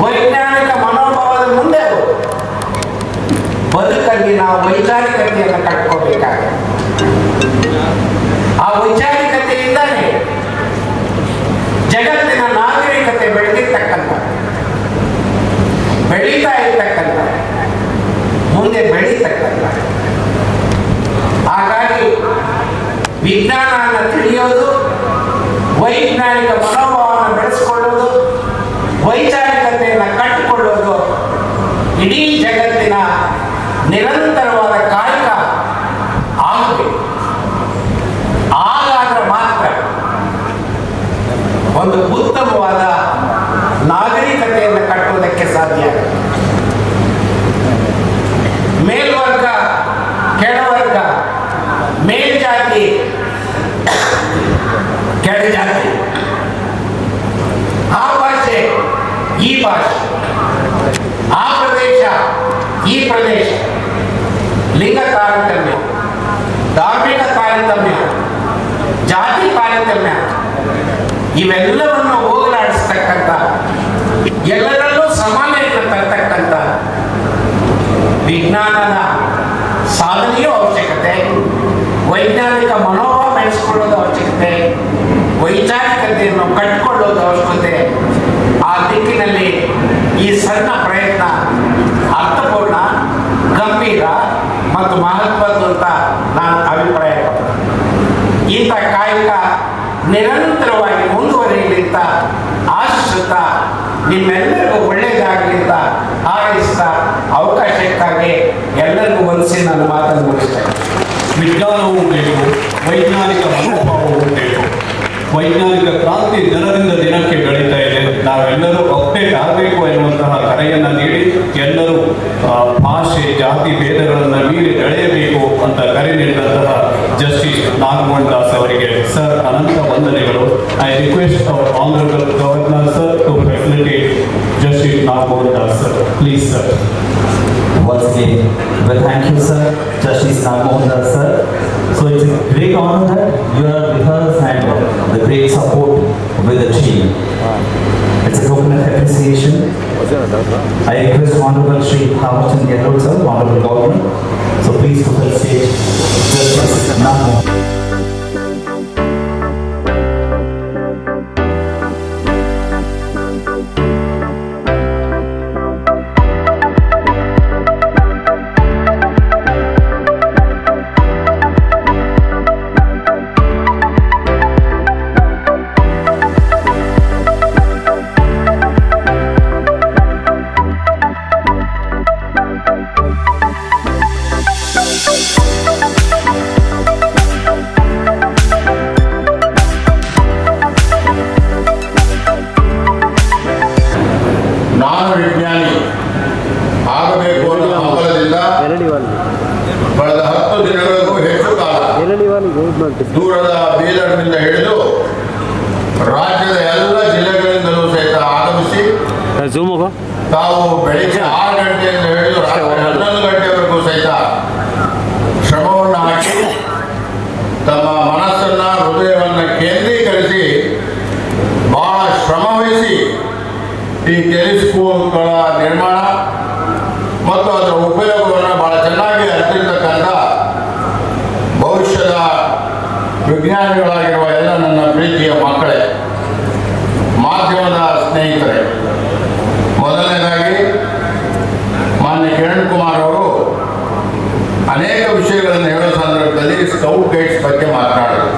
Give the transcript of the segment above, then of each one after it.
ವೈಜ್ಞಾನಿಕ ಮನೋಭಾವದ ಮುಂದೆ ಬದುಕಲ್ಲಿ ನಾವು ವೈಚಾರಿಕತೆಯನ್ನು ಕಟ್ಕೋಬೇಕಾಗಿದೆ. ಆ ವೈಚಾರಿಕತೆಯಿಂದಾನೇ ಜಗತ್ತಿನ ನಾಗರಿಕತೆ ಬೆಳೀತಾ ಇರ್ತಕ್ಕಂಥ ಮುಂದೆ ಬೆಳೀತಕ್ಕಂಥ. ಹಾಗಾಗಿ ವಿಜ್ಞಾನವನ್ನು ತಿಳಿಯೋದು, ವೈಜ್ಞಾನಿಕ ಮನೋಭಾವವನ್ನು ಬೆಳೆಸಿಕೊಳ್ಳೋದು, ವೈಚಾರಿಕತೆಯನ್ನು ಕಟ್ಟಿಕೊಳ್ಳೋದು ಇಡೀ ಜಗತ್ತಿನ ನಿರಂತರವಾದ ಕಾಯಕ ಆಗಬೇಕು. ಹಾಗಾದ್ರೆ ಮಾತ್ರ ಒಂದು ಉತ್ತಮವಾದ ನಾಗರಿಕತೆಯನ್ನು ಕಟ್ಟುವುದಕ್ಕೆ ಸಾಧ್ಯ. ಮೇಲ್ವರ್ಗ, ಕೆಳವರ್ಗ, ಮೇಲ್ಜಾತಿ, ಕೆಳಜಾತಿ, ಆ ಭಾಷೆ ಈ ಭಾಷೆ, ಆ ಪ್ರದೇಶ ಈ ಪ್ರದೇಶ, ಲಿಂಗ ತಾರತಮ್ಯ, ಧಾರ್ಮಿಕ ತಾರತಮ್ಯ, ಜಾತಿ ತಾರತಮ್ಯ ಇವೆಲ್ಲವನ್ನು ಹೋಗಲಾಡಿಸ್ತಕ್ಕಂಥ, ಎಲ್ಲರಲ್ಲೂ ಸಮಾನತೆಯನ್ನು ತರ್ತಕ್ಕಂಥ ವಿಜ್ಞಾನದ ಸಾಧನೆಯೂ ಅವಶ್ಯಕತೆ, ವೈಜ್ಞಾನಿಕ ಮನೋಭಾವ ಬೆಳೆಸಿಕೊಳ್ಳೋದು ಅವಶ್ಯಕತೆ, ವೈಚಾರಿಕತೆಯನ್ನು ಕಟ್ಟಿಕೊಳ್ಳೋದು ಅವಶ್ಯಕತೆ. ಆ ದಿಕ್ಕಿನಲ್ಲಿ ಈ ಸಣ್ಣ ಪ್ರಯತ್ನ ಅರ್ಥಪೂರ್ಣ, ಗಂಭೀರ ಮತ್ತು ಮಹತ್ವದ್ದು ಅಂತ ನಾನು ಅಭಿಪ್ರಾಯಪಡ್ತೇನೆ. ಇಂಥ ಕಾಯಕ ನಿರಂತರವಾಗಿ ಮುಂದುವರಿಯಲಿ ಅಂತ ಆಶಿಸುತ್ತಾ, ನಿಮ್ಮೆಲ್ಲರಿಗೂ ಒಳ್ಳೆಯದಾಗಲಿ ಅಂತ ಹಾರೈಸ್ತಾ, ಅವಕಾಶಕ್ಕಾಗಿ ಎಲ್ಲರಿಗೂ ವಂದಿಸಿ ನನ್ನ ಮಾತನ್ನು ಮುಗಿಸ್ತೇನೆ. ವಿಜ್ಞಾನವೂ ಬೇಕು, ವೈಜ್ಞಾನಿಕ ಮನೋಭಾವವೂ ಬೇಕು. ವೈಜ್ಞಾನಿಕ ಕ್ರಾಂತಿ ದಿನದಿಂದ ದಿನಕ್ಕೆ ಬೆಳೀತಾ ಇದೆ. ನಾವೆಲ್ಲರೂ ಅಪ್ಡೇಟ್ ಆಗಬೇಕು ಎನ್ನುವಂತಹ ಕರೆಯನ್ನು ನೀಡಿ ಎಲ್ಲರೂ ಭಾಷೆ, ಜಾತಿ ಭೇದಗಳನ್ನು ಮೀರಿ ಬೆಳೆಯಬೇಕು ಅಂತ ಕರೆ ನೀಡಿದಂತಹ ಜಸ್ಟಿಸ್ ನಾಗಮೋಹನ್ ದಾಸ್ ಅವರಿಗೆ ಸರ್ ಅನಂತ ವಂದನೆಗಳು. I request our honourable governor sir to facilitate justice Nagamohan Das sir. Please sir. Once again, well, thank you, sir, Justice Namohan Das, sir. So it's a great honor that you are with us and the great support with the team. It's a token of appreciation. I request Honorable Shri Thawarchand Gehlot, sir, Honorable Governor. So please to the stage, Justice Namohan. ನಾನು ವಿಜ್ಞಾನಿ ಆಗಬೇಕು ಅನ್ನೋ ಹಂಬಲದಿಂದ ಕಳೆದ 10 ದಿನಗಳಿಗೂ ಹೆಚ್ಚು ಕಾಲ ದೂರದ ಬೀದರ್ನಿಂದ ಹಿಡಿದು ರಾಜ್ಯದ ಎಲ್ಲ ಜಿಲ್ಲೆಗಳಿಂದಲೂ ಸಹಿತ ಆಗಮಿಸಿ ತಾವು ಬೆಳಿಗ್ಗೆ 6 ಗಂಟೆಯಿಂದ ಹಿಡಿದು ರಾತ್ರಿ 11 ಗಂಟೆವರೆಗೂ ಸಹಿತ ಶ್ರಮವನ್ನು ಹಾಕಿ ತಮ್ಮ ಮನಸ್ಸನ್ನ, ಹೃದಯವನ್ನು ಕೇಂದ್ರೀಕರಿಸಿ ಬಹಳ ಶ್ರಮವಹಿಸಿ ಈ ಟೆಲಿಸ್ಕೋಪ್ಗಳ ನಿರ್ಮಾಣ ಮತ್ತು ಅದರ ಉಪಯೋಗವನ್ನು ಬಹಳ ಚೆನ್ನಾಗಿ ಅರಿತಿರ್ತಕ್ಕಂಥ ಭವಿಷ್ಯದ ವಿಜ್ಞಾನಿಗಳಾಗಿರುವ ಎಲ್ಲ ನನ್ನ ಪ್ರೀತಿಯ ಮಕ್ಕಳೇ, ಮಾಧ್ಯಮದ ಸ್ನೇಹಿತರೆ, ಮೊದಲನೇದಾಗಿ ಮಾನ್ಯ ಕಿರಣ್ ಕುಮಾರ್ ಅವರು ಅನೇಕ ವಿಷಯಗಳನ್ನು ಹೇಳೋ ಸಂದರ್ಭದಲ್ಲಿ ಸ್ಕೌಟ್ ಗೈಡ್ಸ್ ಬಗ್ಗೆ ಮಾತನಾಡಿದರು.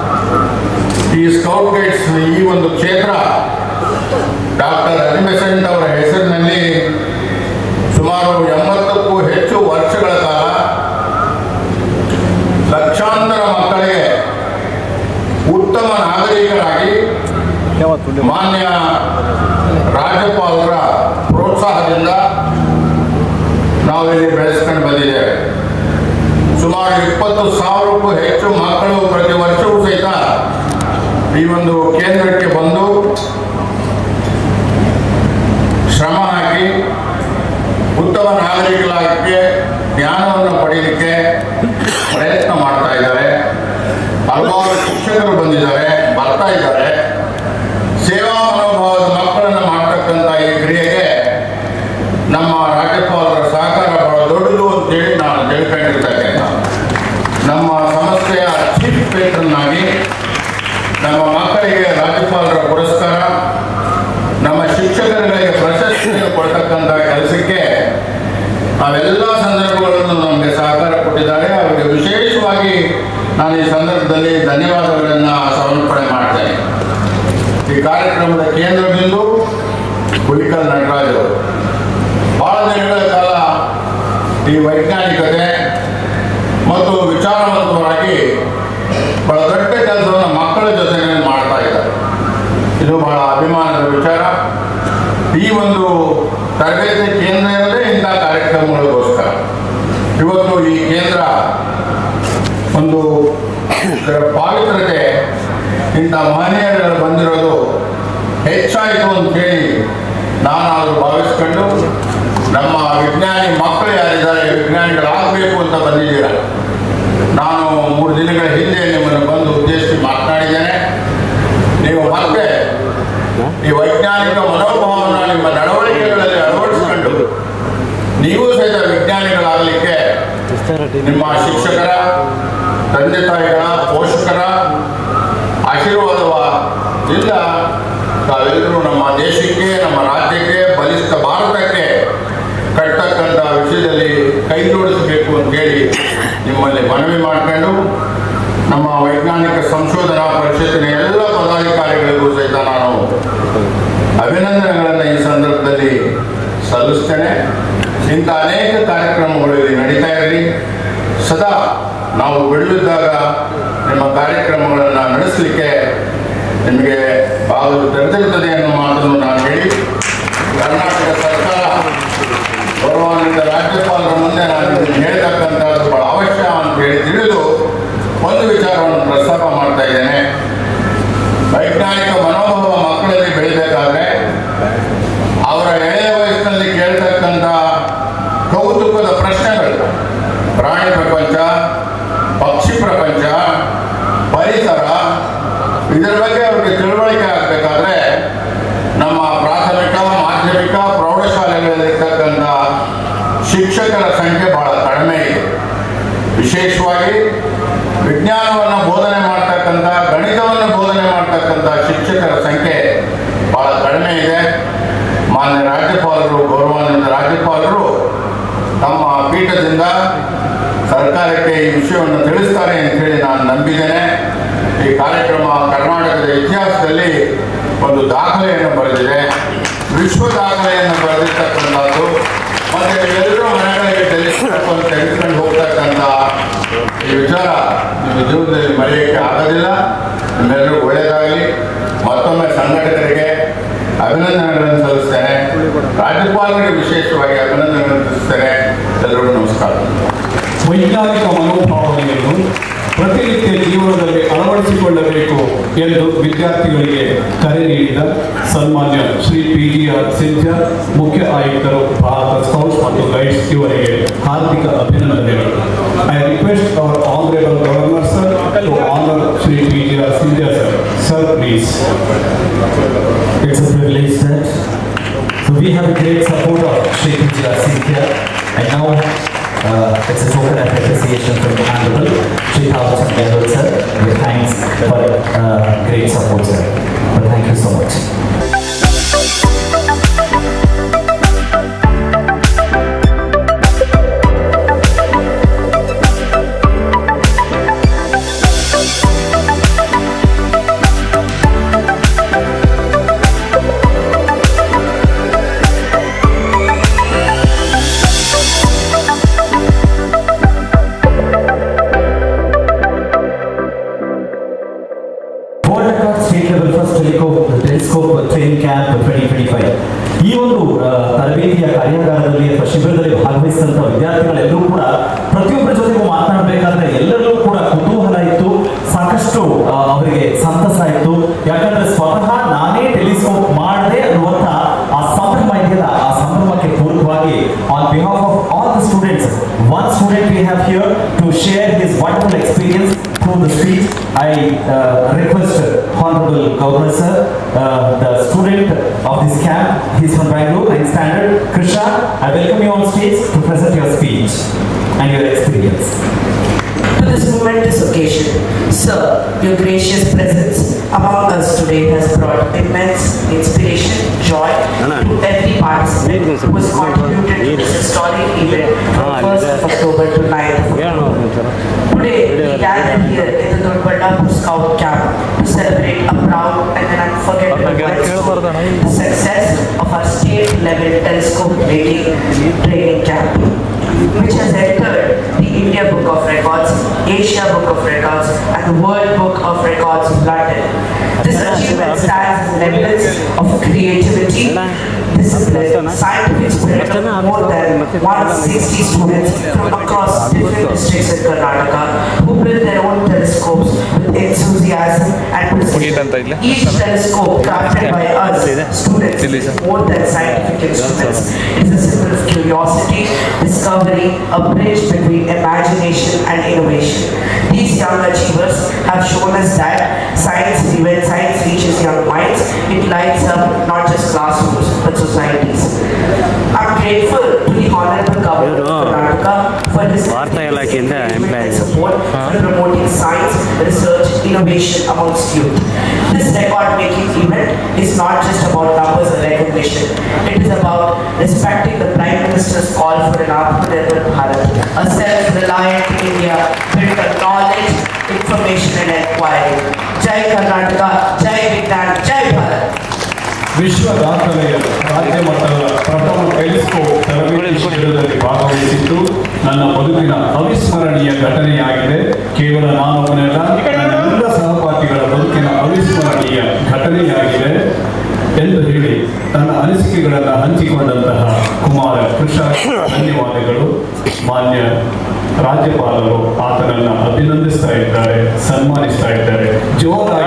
ಈ ಸ್ಕೌಟ್ ಗೈಡ್ಸ್ ಈ ಒಂದು ಕ್ಷೇತ್ರ ಡಾಕ್ಟರ್ ಹರಿಬೆಸೆಂಟ್ ಅವರ ಹೆಸರಿನಲ್ಲಿ ಸುಮಾರು 80ಕ್ಕೂ ಹೆಚ್ಚು ವರ್ಷಗಳ ಕಾಲ ಲಕ್ಷಾಂತರ ಮಕ್ಕಳಿಗೆ ಉತ್ತಮ ನಾಗರಿಕರಾಗಿ ಮಾನ್ಯ ರಾಜ್ಯಪಾಲರ ಪ್ರೋತ್ಸಾಹದಿಂದ ನಾವು ಇಲ್ಲಿ ಬೆಳೆಸ್ಕೊಂಡು ಬಂದಿದ್ದೇವೆ. ಸುಮಾರು 20,000ಕ್ಕೂ ಹೆಚ್ಚು ಮಕ್ಕಳು ಪ್ರತಿ ವರ್ಷವೂ ಸಹಿತ ಈ ಒಂದು ಕೇಂದ್ರಕ್ಕೆ ಬಂದು ಶ್ರಮ ಹಾಕಿ ಉತ್ತಮ ನಾಗರಿಕರಾಗಕ್ಕೆ, ಜ್ಞಾನವನ್ನು ಪಡೆಯಲಿಕ್ಕೆ ಪ್ರಯತ್ನ ಮಾಡ್ತಾ ಇದ್ದಾರೆ. ಹಲವಾರು ಶಿಕ್ಷಕರು ಬರ್ತಾ ಇದ್ದಾರೆ. ಸೇವಾ ಮನೋಭಾವದ ಮಕ್ಕಳನ್ನು ಮಾಡ್ತಕ್ಕಂಥ ಈ ನಮ್ಮ ರಾಜ್ಯಪಾಲರ ಸಹಕಾರ ಬಹಳ ದೊಡ್ಡದು ಅಂತೇಳಿ ನಾನು ತಿಳ್ಕೊಂಡಿರ್ತಕ್ಕಂಥ ನಮ್ಮ ಸಂಸ್ಥೆಯ ಚೀಫ್ ಪೇಟ್ರನ್ನಾಗಿ ನಮ್ಮ ಮಕ್ಕಳಿಗೆ ರಾಜ್ಯಪಾಲರ ಪುರಸ್ಕಾರ, ನಮ್ಮ ಶಿಕ್ಷಕರಿಗೆ ಪ್ರಶಸ್ತಿಯನ್ನು ಕೊಡ್ತಕ್ಕಂಥ ಕೆಲಸಕ್ಕೆ ಅವೆಲ್ಲ ಸಂದರ್ಭಗಳನ್ನು ನಮಗೆ ಸಹಕಾರ ಕೊಟ್ಟಿದ್ದಾರೆ. ಅವರಿಗೆ ವಿಶೇಷವಾಗಿ ನಾನು ಈ ಸಂದರ್ಭದಲ್ಲಿ ಧನ್ಯವಾದಗಳನ್ನು ಸಮರ್ಪಣೆ ಮಾಡ್ತೇನೆ. ಈ ಕಾರ್ಯಕ್ರಮದ ಕೇಂದ್ರ ಬಿಂದು ಹುಲಿಕಲ್ ನಟರಾಜ್ ಅವರು ಬಹಳ ದಿನಗಳ ಕಾಲ ಈ ವೈಜ್ಞಾನಿಕತೆ ಮತ್ತು ವಿಚಾರವಂತರಾಗಿ ಬಹಳ ದೊಡ್ಡ ಕೆಲಸವನ್ನು ಮಕ್ಕಳ ಜೊತೆ ಮಾಡ್ತಾ ಇದ್ದಾರೆ. ಇದು ಬಹಳ ಅಭಿಮಾನದ ವಿಚಾರ. ಈ ಒಂದು ತರಬೇತಿ ಕೇಂದ್ರ ಇರದೇ ಇಂಥ ಕಾರ್ಯಕ್ರಮಗಳಿಗೋಸ್ಕರ ಇವತ್ತು ಈ ಕೇಂದ್ರ ಒಂದು ಪಾವಿತ್ರತೆ ಇಂಥ ಮಹನೀಯರು ಬಂದಿರೋದು ಹೆಚ್ಚಾಯಿತು ಅಂತೇಳಿ ನಾನು ಭಾವಿಸ್ಕೊಂಡು, ನಮ್ಮ ವಿಜ್ಞಾನಿ ಮಕ್ಕಳು ಯಾರಿದ್ದಾರೆ ವಿಜ್ಞಾನಿಗಳಾಗಬೇಕು ಅಂತ ಬಂದಿದ್ದೀರ. ನಾನು 3 ದಿನಗಳ ಹಿಂದೆ ನಿಮ್ಮನ್ನು ಬಂದು ಉದ್ದೇಶಿಸಿ ಮಾತನಾಡಿದ್ದೇನೆ. ನೀವು ಮತ್ತೆ ಈ ವೈಜ್ಞಾನಿಕ ಮನೋಭಾವವನ್ನು ನಿಮ್ಮ ನಡವಳಿಕೆಗಳಲ್ಲಿ ಅಳವಡಿಸಿಕೊಂಡು ನೀವು ಸಹಿತ ವಿಜ್ಞಾನಿಗಳಾಗಲಿಕ್ಕೆ ನಿಮ್ಮ ಶಿಕ್ಷಕರ, ತಂದೆ ತಾಯಿಗಳ, ಪೋಷಕರ ಆಶೀರ್ವಾದದಿಂದ ತಾವೆಲ್ಲರೂ ನಮ್ಮ ದೇಶಕ್ಕೆ, ನಮ್ಮ ರಾಜ್ಯಕ್ಕೆ, ಬಲಿಷ್ಠ ಭಾರತಕ್ಕೆ ಕಟ್ಟತಕ್ಕಂಥ ವಿಷಯದಲ್ಲಿ ಕೈ ಜೋಡಿಸಬೇಕು ಅಂತೇಳಿ ನಿಮ್ಮಲ್ಲಿ ಮನವಿ ಮಾಡಿಕೊಂಡು, ನಮ್ಮ ವೈಜ್ಞಾನಿಕ ಸಂಶೋಧನಾ ಪರಿಷತ್ತಿನ ಎಲ್ಲ ಪದಾಧಿಕಾರಿಗಳಿಗೂ ಸಹಿತ ನಾನು ಅಭಿನಂದನೆಗಳನ್ನು ಈ ಸಂದರ್ಭದಲ್ಲಿ ಸಲ್ಲಿಸ್ತೇನೆ. ಇಂಥ ಅನೇಕ ಕಾರ್ಯಕ್ರಮಗಳು ಇಲ್ಲಿ ನಡೀತಾ ಇರಲಿ. ಸದಾ ನಾವು ಬಿಡುವಿದ್ದಾಗ ನಿಮ್ಮ ಕಾರ್ಯಕ್ರಮಗಳನ್ನು ನಡೆಸಲಿಕ್ಕೆ ನಿಮಗೆ ಬಾಗಿಲು ತೆರೆದಿರುತ್ತದೆ ಅನ್ನೋ ಮಾತನ್ನು ನಾನು ಹೇಳಿ, ಕರ್ನಾಟಕ ಸರ್ಕಾರ ಗೌರವಾನ್ವಿತ ರಾಜ್ಯಪಾಲರ ಮುಂದೆ ನಾನು ಹೇಳ್ತಕ್ಕಂಥದ್ದು ಬಹಳ ಅವಶ್ಯ ಅಂತ ಹೇಳಿ ತಿಳಿದು ಒಂದು ವಿಚಾರವನ್ನು ಪ್ರಸ್ತಾಪ ಮಾಡ್ತಾ ಇದ್ದೇನೆ. ವೈಜ್ಞಾನಿಕ ಮನೋಭಾವ ಮಕ್ಕಳಲ್ಲಿ ಬೆಳಿಬೇಕಾದ್ರೆ ಅವರ ಎಳೆಯ ವಯಸ್ಸಿನಲ್ಲಿ ಕೇಳ್ತಕ್ಕಂಥ ಕೌತುಕದ ಪ್ರಶ್ನೆಗಳು, ಪ್ರಾಣಿ ಪ್ರಪಂಚ, ಪಕ್ಷಿ ಪ್ರಪಂಚ, ಪರಿಸರ, ಇದರ ಬಗ್ಗೆ ಅವರಿಗೆ ತಿಳುವಳಿಕೆ ಆಗಬೇಕಾದ್ರೆ ನಮ್ಮ ಪ್ರಾಥಮಿಕ, ಮಾಧ್ಯಮಿಕ, ಪ್ರೌಢಶಾಲೆಗಳಲ್ಲಿರ್ತಕ್ಕಂಥ ಶಿಕ್ಷಕರ ಸಂಖ್ಯೆ ಬಹಳ ಕಡಿಮೆ ಇದೆ. ವಿಶೇಷವಾಗಿ ವಿಜ್ಞಾನವನ್ನು ಬೋಧನೆ ಮಾಡ್ತಕ್ಕಂಥ, ಗಣಿತವನ್ನು ಬೋಧನೆ ಮಾಡ್ತಕ್ಕಂಥ ಶಿಕ್ಷಕರ ಸಂಖ್ಯೆ ಬಹಳ ಕಡಿಮೆ ಇದೆ. ಮಾನ್ಯ ರಾಜ್ಯಪಾಲರು, ಗೌರವಾನ್ವಿತ ರಾಜ್ಯಪಾಲರು ತಮ್ಮ ಪೀಠದಿಂದ ಸರ್ಕಾರಕ್ಕೆ ಈ ವಿಷಯವನ್ನು ತಿಳಿಸ್ತಾರೆ ಅಂತೇಳಿ ನಾನು ನಂಬಿದ್ದೇನೆ. ಈ ಕಾರ್ಯಕ್ರಮ ಕರ್ನಾಟಕದ ಇತಿಹಾಸದಲ್ಲಿ ಒಂದು ದಾಖಲೆಯನ್ನು ಬರೆದಿದೆ, ವಿಶ್ವ ದಾಖಲೆಯನ್ನು ಬರೆದಿರ್ತಕ್ಕಂಥದ್ದು. ಮತ್ತು ಎಲ್ಲರೂ ಮನೆಗಳಿಗೆ ತೆಗೆದುಕೊಂಡು ಹೋಗ್ತಕ್ಕಂಥ ಈ ವಿಚಾರ ನಿಮ್ಮ ಜೀವನದಲ್ಲಿ ಮರೆಯೋಕ್ಕೆ ಆಗೋದಿಲ್ಲ. ನಿಮ್ಮೆಲ್ಲರೂ ಒಳ್ಳೆಯದಾಗಲಿ. ಮತ್ತೊಮ್ಮೆ ಸಂಘಟಕರಿಗೆ ಅಭಿನಂದನೆಗಳನ್ನು ಸಲ್ಲಿಸ್ತೇನೆ. ರಾಜ್ಯಪಾಲರಿಗೆ ವಿಶೇಷವಾಗಿ ಅಭಿನಂದನೆಗಳನ್ನು ಸಲ್ಲಿಸ್ತೇನೆ. ಎಲ್ಲರಿಗೂ ನಮಸ್ಕಾರ. ವೈಜ್ಞಾನಿಕ ಮನೋಭಾವನೆಯನ್ನು ಪ್ರತಿನಿತ್ಯ ಜೀವನದಲ್ಲಿ ಅಳವಡಿಸಿಕೊಳ್ಳಬೇಕು ಎಂದು ವಿದ್ಯಾರ್ಥಿಗಳಿಗೆ ಕರೆ ನೀಡಿದ ಸನ್ಮಾನ್ಯ ಶ್ರೀ PGR ಸಿಂಧ್ಯಾ, ಮುಖ್ಯ ಆಯುಕ್ತರು, ಭಾರತ ಸ್ಕೌಟ್ಸ್ ಮತ್ತು ಗೈಡ್ಸ್, ಇವರಿಗೆ ಹಾರ್ದಿಕ ಅಭಿನಂದನೆಗಳು. I request our honourable governor sir to honour Shri PGR Sindhya sir. Sir, please. It's a privilege, sir. So we have a great support of Shri PGR Sindhya, and now it's a token of appreciation from the Honorable Shri Thavarchand Gehlot sir. With thanks for great support, sir. But thank you so much. Training camp 2025 ಈ ಒಂದು ತರಬೇತಿಯ ಕಾರ್ಯಾಗಾರದಲ್ಲಿ ಅಥವಾ ಶಿಬಿರದಲ್ಲಿ ಭಾಗವಹಿಸಿದಂಥ ವಿದ್ಯಾರ್ಥಿಗಳೆಲ್ಲರೂ ಕೂಡ ಪ್ರತಿಯೊಬ್ಬರ ಜೊತೆಗೂ ಮಾತನಾಡಬೇಕಾದ್ರೆ ಎಲ್ಲರಲ್ಲೂ ಕೂಡ ಕುತೂಹಲ ಇತ್ತು, ಸಾಕಷ್ಟು ಅವರಿಗೆ ಸಂತಸ ಇತ್ತು. ಯಾಕಂದ್ರೆ ಸ್ವತಃ ನಾನೇ ಟೆಲಿಸ್ಕೋಪ್ ಮಾಡದೆ ಅನ್ನುವಂಥ ಆ ಸಂಭ್ರಮ ಇದೆಯಲ್ಲ, ಆ ಸಂಭ್ರಮಕ್ಕೆ ಪೂರಕವಾಗಿ on behalf of all the students, one student we have here to share his wonderful experience through the speech. I request Honorable Governor Sir, the student of this camp, he's from Bangalore, 9th standard. Krishna, I welcome you on stage to present your speech and your experience. To this momentous occasion, Sir, your gracious presence among us today has brought immense inspiration, joy to every participant who has contributed to this historic event from 1st of October to 9th of October. Today, we gathered here in the Durbalapur Scout Camp to celebrate a proud and an unforgettable milestone, the success of our state-level telescope making training camp, which has entered the India Book of Records, Asia Book of Records, and the World Book of Records of London. This achievement stands as evidence of creativity, discipline, scientific spirit of more than 160 students from across different districts in Karnataka who build their own telescopes with enthusiasm and precision. Each telescope crafted by us students is more than scientific instruments. It is a symbol of curiosity, discovery, a bridge between imagination and innovation. These young achievers have shown us that when science reaches young minds, it lights up not just classrooms but societies. I'm grateful to the Honorable Governor of Karnataka for his support for promoting science, research, innovation amongst youth. This record-making event is not just about numbers or recognition. It is about respecting the Prime Minister's call for an Atmanirbhar Bharat, a self-reliant India built on knowledge, information and inquiry. Jai Karnataka, Jai Vignan, Jai Bharat. ವಿಶ್ವ ದಾಖಲೆಯ ರಾಜ್ಯ ಮಟ್ಟದ ಪ್ರಥಮ telescope ತರಬೇತಿ ಶಿಬಿರದಲ್ಲಿ ಭಾಗವಹಿಸಿದ್ದು ನನ್ನ ಬದುಕಿನ ಅವಿಸ್ಮರಣೀಯ ಘಟನೆಯಾಗಿದೆ. ಕೇವಲ ನಾನೊಬ್ಬನೆಲ್ಲ, ಎಲ್ಲ ಸಹಪಾಠಿಗಳ ಬದುಕಿನ ಅವಿಸ್ಮರಣೀಯ ಘಟನೆಯಾಗಿದೆ ಎಂದು ಹೇಳಿ ತನ್ನ ಅನಿಸಿಕೆಗಳನ್ನು ಹಂಚಿಕೊಂಡಂತಹ ಕುಮಾರ ಕೃಷ್ಣ ಧನ್ಯವಾದಗಳು. ಮಾನ್ಯ ರಾಜ್ಯಪಾಲರು ಆತನನ್ನು ಅಭಿನಂದಿಸ್ತಾ ಇದ್ದಾರೆ, ಸನ್ಮಾನಿಸ್ತಾ ಇದ್ದಾರೆ. ಜೋರಾಗಿ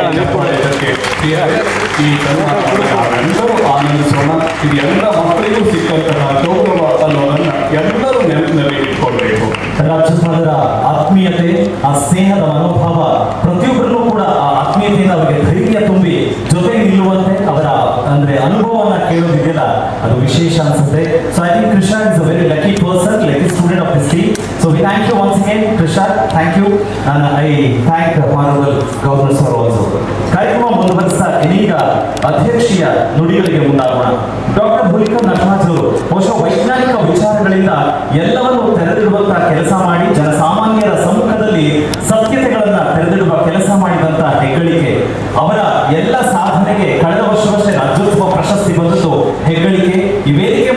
ಈ ಎಲ್ಲರೂ ಆನಂದಿಸೋಣ. ಇದು ಎಲ್ಲ ಮಕ್ಕಳಿಗೂ ಸಿಕ್ಕಂತಹ ಗೌರವ ಅನ್ನೋದನ್ನ ಎಲ್ಲರೂ ನೆನಪಿನಲ್ಲಿ ಇಟ್ಕೊಳ್ಬೇಕು. ರಾಜ್ಯಪಾಲರ ಆತ್ಮೀಯತೆ, ಆ ಸ್ನೇಹದ ಮನೋಭಾವ, ಪ್ರತಿಯೊಬ್ಬರನ್ನು ಕೂಡ ಆ ಆತ್ಮೀಯತೆಯಿಂದ ಅವರಿಗೆ ಧೈರ್ಯ ತುಂಬಿ ಜೊತೆಗೆ ನಿಲ್ಲುವಂತೆ ಅವರ ಅನುಭವವನ್ನ ಕೇಳೋದಿದೆಯಲ್ಲ, ಅದು ವಿಶೇಷ ಅನ್ಸುತ್ತೆ. So I think Krishna is a very lucky person, lucky student of this team. So we thank you once again, Krishna. Thank you, and I thank Honorable Governor Sir also. ಕಾರ್ಯಕ್ರಮ ಮುಂದುವರಿಸ್ತಾ ಇದೀಗ ಅಧ್ಯಕ್ಷೀಯ ನುಡಿಗಳಿಗೆ ಮುಂದಾಗೋಣ. ಡಾಕ್ಟರ್ ಹುಲಿಕರ್ ನಟರಾಜ್ ಅವರು ಬಹುಶಃ ವೈಜ್ಞಾನಿಕ ವಿಚಾರಗಳಿಂದ ಎಲ್ಲವನ್ನು ತೆರೆದಿಡುವಂತಹ ಕೆಲಸ ಮಾಡಿ ಜನಸಾಮಾನ್ಯರ ಸಮ್ಮುಖದಲ್ಲಿ ಸತ್ಯತೆಗಳನ್ನ ತೆರೆದಿಡುವ ಕೆಲಸ ಮಾಡಿದಂತಹ ಹೆಗ್ಗಳಿಕೆ, ಅವರ ಎಲ್ಲ ಸಾಧನೆಗೆ ಕಳೆದ ವರ್ಷವಷ್ಟೇ ರಾಜ್ಯೋತ್ಸವ ಪ್ರಶಸ್ತಿ ಬಂದದ್ದು ಹೆಗ್ಗಳಿಕೆ. ಈ ವೇದಿಕೆ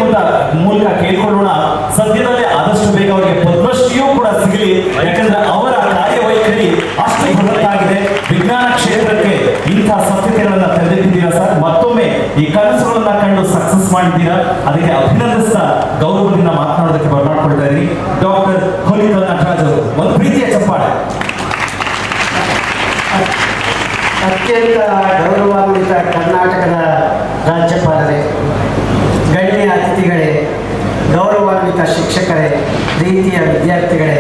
ಮೂಲಕ ಕೇಳಿಕೊಳ್ಳೋಣ, ಸದ್ಯದಲ್ಲೇ ಆದಷ್ಟು ಬೇಗ ಅವರಿಗೆ ಪದ್ಮಶ್ರೀಯೂ ಕೂಡ ಸಿಗಲಿ. ಯಾಕಂದ್ರೆ ಅವರ ಕಾರ್ಯವೈಖರಿ ಅಷ್ಟು ಬೃಹತ್ತಾಗಿದೆ. ವಿಜ್ಞಾನ ಕ್ಷೇತ್ರಕ್ಕೆ ಇಂಥ ಸತ್ಯತೆಗಳನ್ನ ತೆರೆದಿಟ್ಟಿದ್ದೀರಾ ಸರ್. ಮತ್ತೊಮ್ಮೆ ಈ ಕನಸುಗಳನ್ನ ಕಂಡು ಸಕ್ಸಸ್ ಮಾಡಿದ್ದೀರಾ, ಅದಕ್ಕೆ ಅಭಿನಂದಿಸ್ತಾ ಗೌರವದಿಂದ ಮಾತನಾಡೋದಕ್ಕೆ ಬರ್ಮಾಡ್ಕೊಳ್ತಾ ಇದ್ದೀನಿ. ಡಾಕ್ಟರ್ ಹುಲಿಕರ್ ನಟರಾಜ್ ಅವರು ಒಂದು ಪ್ರೀತಿಯ ಚಪ್ಪಾಳೆ. ಅತ್ಯಂತ ಗೌರವಾನ್ವಿತ ಕರ್ನಾಟಕದ ರಾಜ್ಯಪಾಲರೇ, ಗಣ್ಯ ಅತಿಥಿಗಳೇ, ಗೌರವಾನ್ವಿತ ಶಿಕ್ಷಕರೇ, ಪ್ರೀತಿಯ ವಿದ್ಯಾರ್ಥಿಗಳೇ,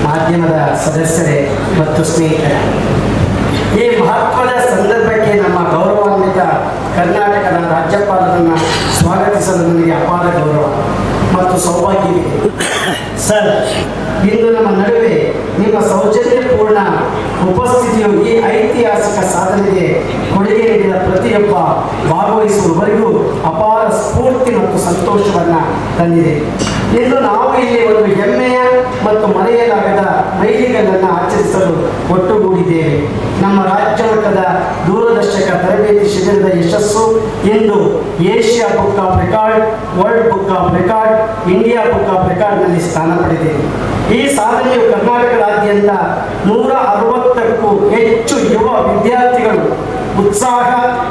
ಮಾಧ್ಯಮದ ಸದಸ್ಯರೇ ಮತ್ತು ಸ್ನೇಹಿತರೆ, ಈ ಮಹತ್ವದ ಸಂದರ್ಭಕ್ಕೆ ನಮ್ಮ ಗೌರವಾನ್ವಿತ ಕರ್ನಾಟಕದ ರಾಜ್ಯಪಾಲರನ್ನು ಸ್ವಾಗತಿಸಲು ನನಗೆ ಅಪಾರ ಗೌರವ ಮತ್ತು ಸೌಭಾಗ್ಯವಿದೆ. ಸರ್, ಇಂದು ನಮ್ಮ ನಡುವೆ ನಿಮ್ಮ ಸೌಜನ್ಯಪೂರ್ಣ ಉಪಸ್ಥಿತಿಯು ಈ ಐತಿಹಾಸಿಕ ಸಾಧನೆಗೆ ಕೊಡುಗೆ ನೀಡಿದ ಪ್ರತಿಯೊಬ್ಬ ಭಾಗವಹಿಸುವವರಿಗೂ ಅಪಾರ ಸ್ಫೂರ್ತಿ ಮತ್ತು ಸಂತೋಷವನ್ನು ತಂದಿದೆ. ಇಂದು ನಾವು ಇಲ್ಲಿ ಒಂದು ಹೆಮ್ಮೆಯ ಮತ್ತು ಮರೆಯಲಾಗದ ಮೈಲಿಗಲ್ಲನ್ನು ಆಚರಿಸಲು ಒಟ್ಟುಗೂಡಿದ್ದೇವೆ. ನಮ್ಮ ರಾಜ್ಯ ಮಟ್ಟದ ದೂರದರ್ಶಕ ತರಬೇತಿ ಶಿಬಿರದ ಯಶಸ್ಸು ಇಂದು Asia book of record, world book of record, India book of ರೆಕಾರ್ಡ್ನಲ್ಲಿ ಸ್ಥಾನ ಪಡೆದಿದೆ. ಈ ಸಾಧನೆಯು ಕರ್ನಾಟಕದಾದ್ಯಂತ 160ಕ್ಕೂ ಹೆಚ್ಚು ಯುವ ವಿದ್ಯಾರ್ಥಿಗಳು ಉತ್ಸಾಹ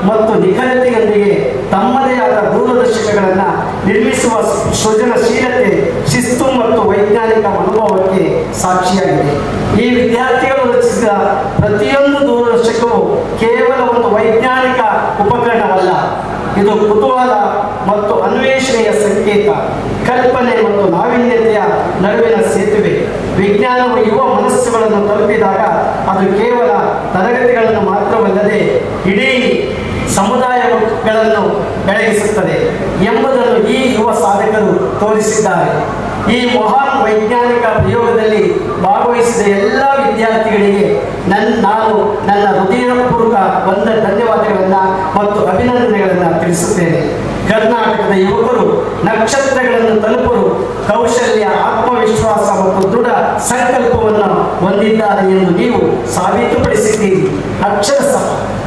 ಮತ್ತು ನಿಖರತೆಯೊಂದಿಗೆ ತಮ್ಮದೇ ಆದ ದೂರದರ್ಶಕಗಳನ್ನು ನಿರ್ಮಿಸುವ ಸೃಜನಶೀಲತೆ, ಶಿಸ್ತು ಮತ್ತು ವೈಜ್ಞಾನಿಕ ಅನುಭವಕ್ಕೆ ಸಾಕ್ಷಿಯಾಗಿದೆ. ಈ ವಿದ್ಯಾರ್ಥಿಗಳು ರಚಿಸಿದ ಪ್ರತಿಯೊಂದು ದೂರದರ್ಶಕವು ಕೇವಲ ಒಂದು ವೈಜ್ಞಾನಿಕ ಉಪಕರಣವಲ್ಲ, ಇದು ಕುತೂಹಲ ಮತ್ತು ಅನ್ವೇಷಣೆಯ ಸಂಕೇತ, ಕಲ್ಪನೆ ಮತ್ತು ನಾವೀನ್ಯತೆಯ ನಡುವಿನ ಸೇತುವೆ. ವಿಜ್ಞಾನವು ಯುವ ಮನಸ್ಸುಗಳನ್ನು ತಲುಪಿದಾಗ ಅದು ಕೇವಲ ತರಗತಿಗಳನ್ನು ಮಾತ್ರವಲ್ಲದೆ ಇಡೀ ಸಮುದಾಯಗಳನ್ನು ಬೆಳಗಿಸುತ್ತದೆ ಎಂಬುದನ್ನು ಈ ಯುವ ಸಾಧಕರು ತೋರಿಸಿದ್ದಾರೆ. ಈ ಮಹಾನ್ ವೈಜ್ಞಾನಿಕ ಪ್ರಯೋಗದಲ್ಲಿ ಭಾಗವಹಿಸಿದ ಎಲ್ಲ ವಿದ್ಯಾರ್ಥಿಗಳಿಗೆ ನಾನು ನನ್ನ ಹೃದಯಪೂರ್ವಕ ಧನ್ಯವಾದಗಳನ್ನು ಮತ್ತು ಅಭಿನಂದನೆಗಳನ್ನು ತಿಳಿಸುತ್ತೇನೆ. ಕರ್ನಾಟಕದ ಯುವಕರು ನಕ್ಷತ್ರಗಳನ್ನು ತಲುಪಲು ಕೌಶಲ್ಯ, ಆತ್ಮವಿಶ್ವಾಸ ಮತ್ತು ದೃಢ ಸಂಕಲ್ಪವನ್ನು ಹೊಂದಿದ್ದಾರೆ ಎಂದು ನೀವು ಸಾಬೀತುಪಡಿಸಿದ್ದೀರಿ. ಅಕ್ಷರಶಃ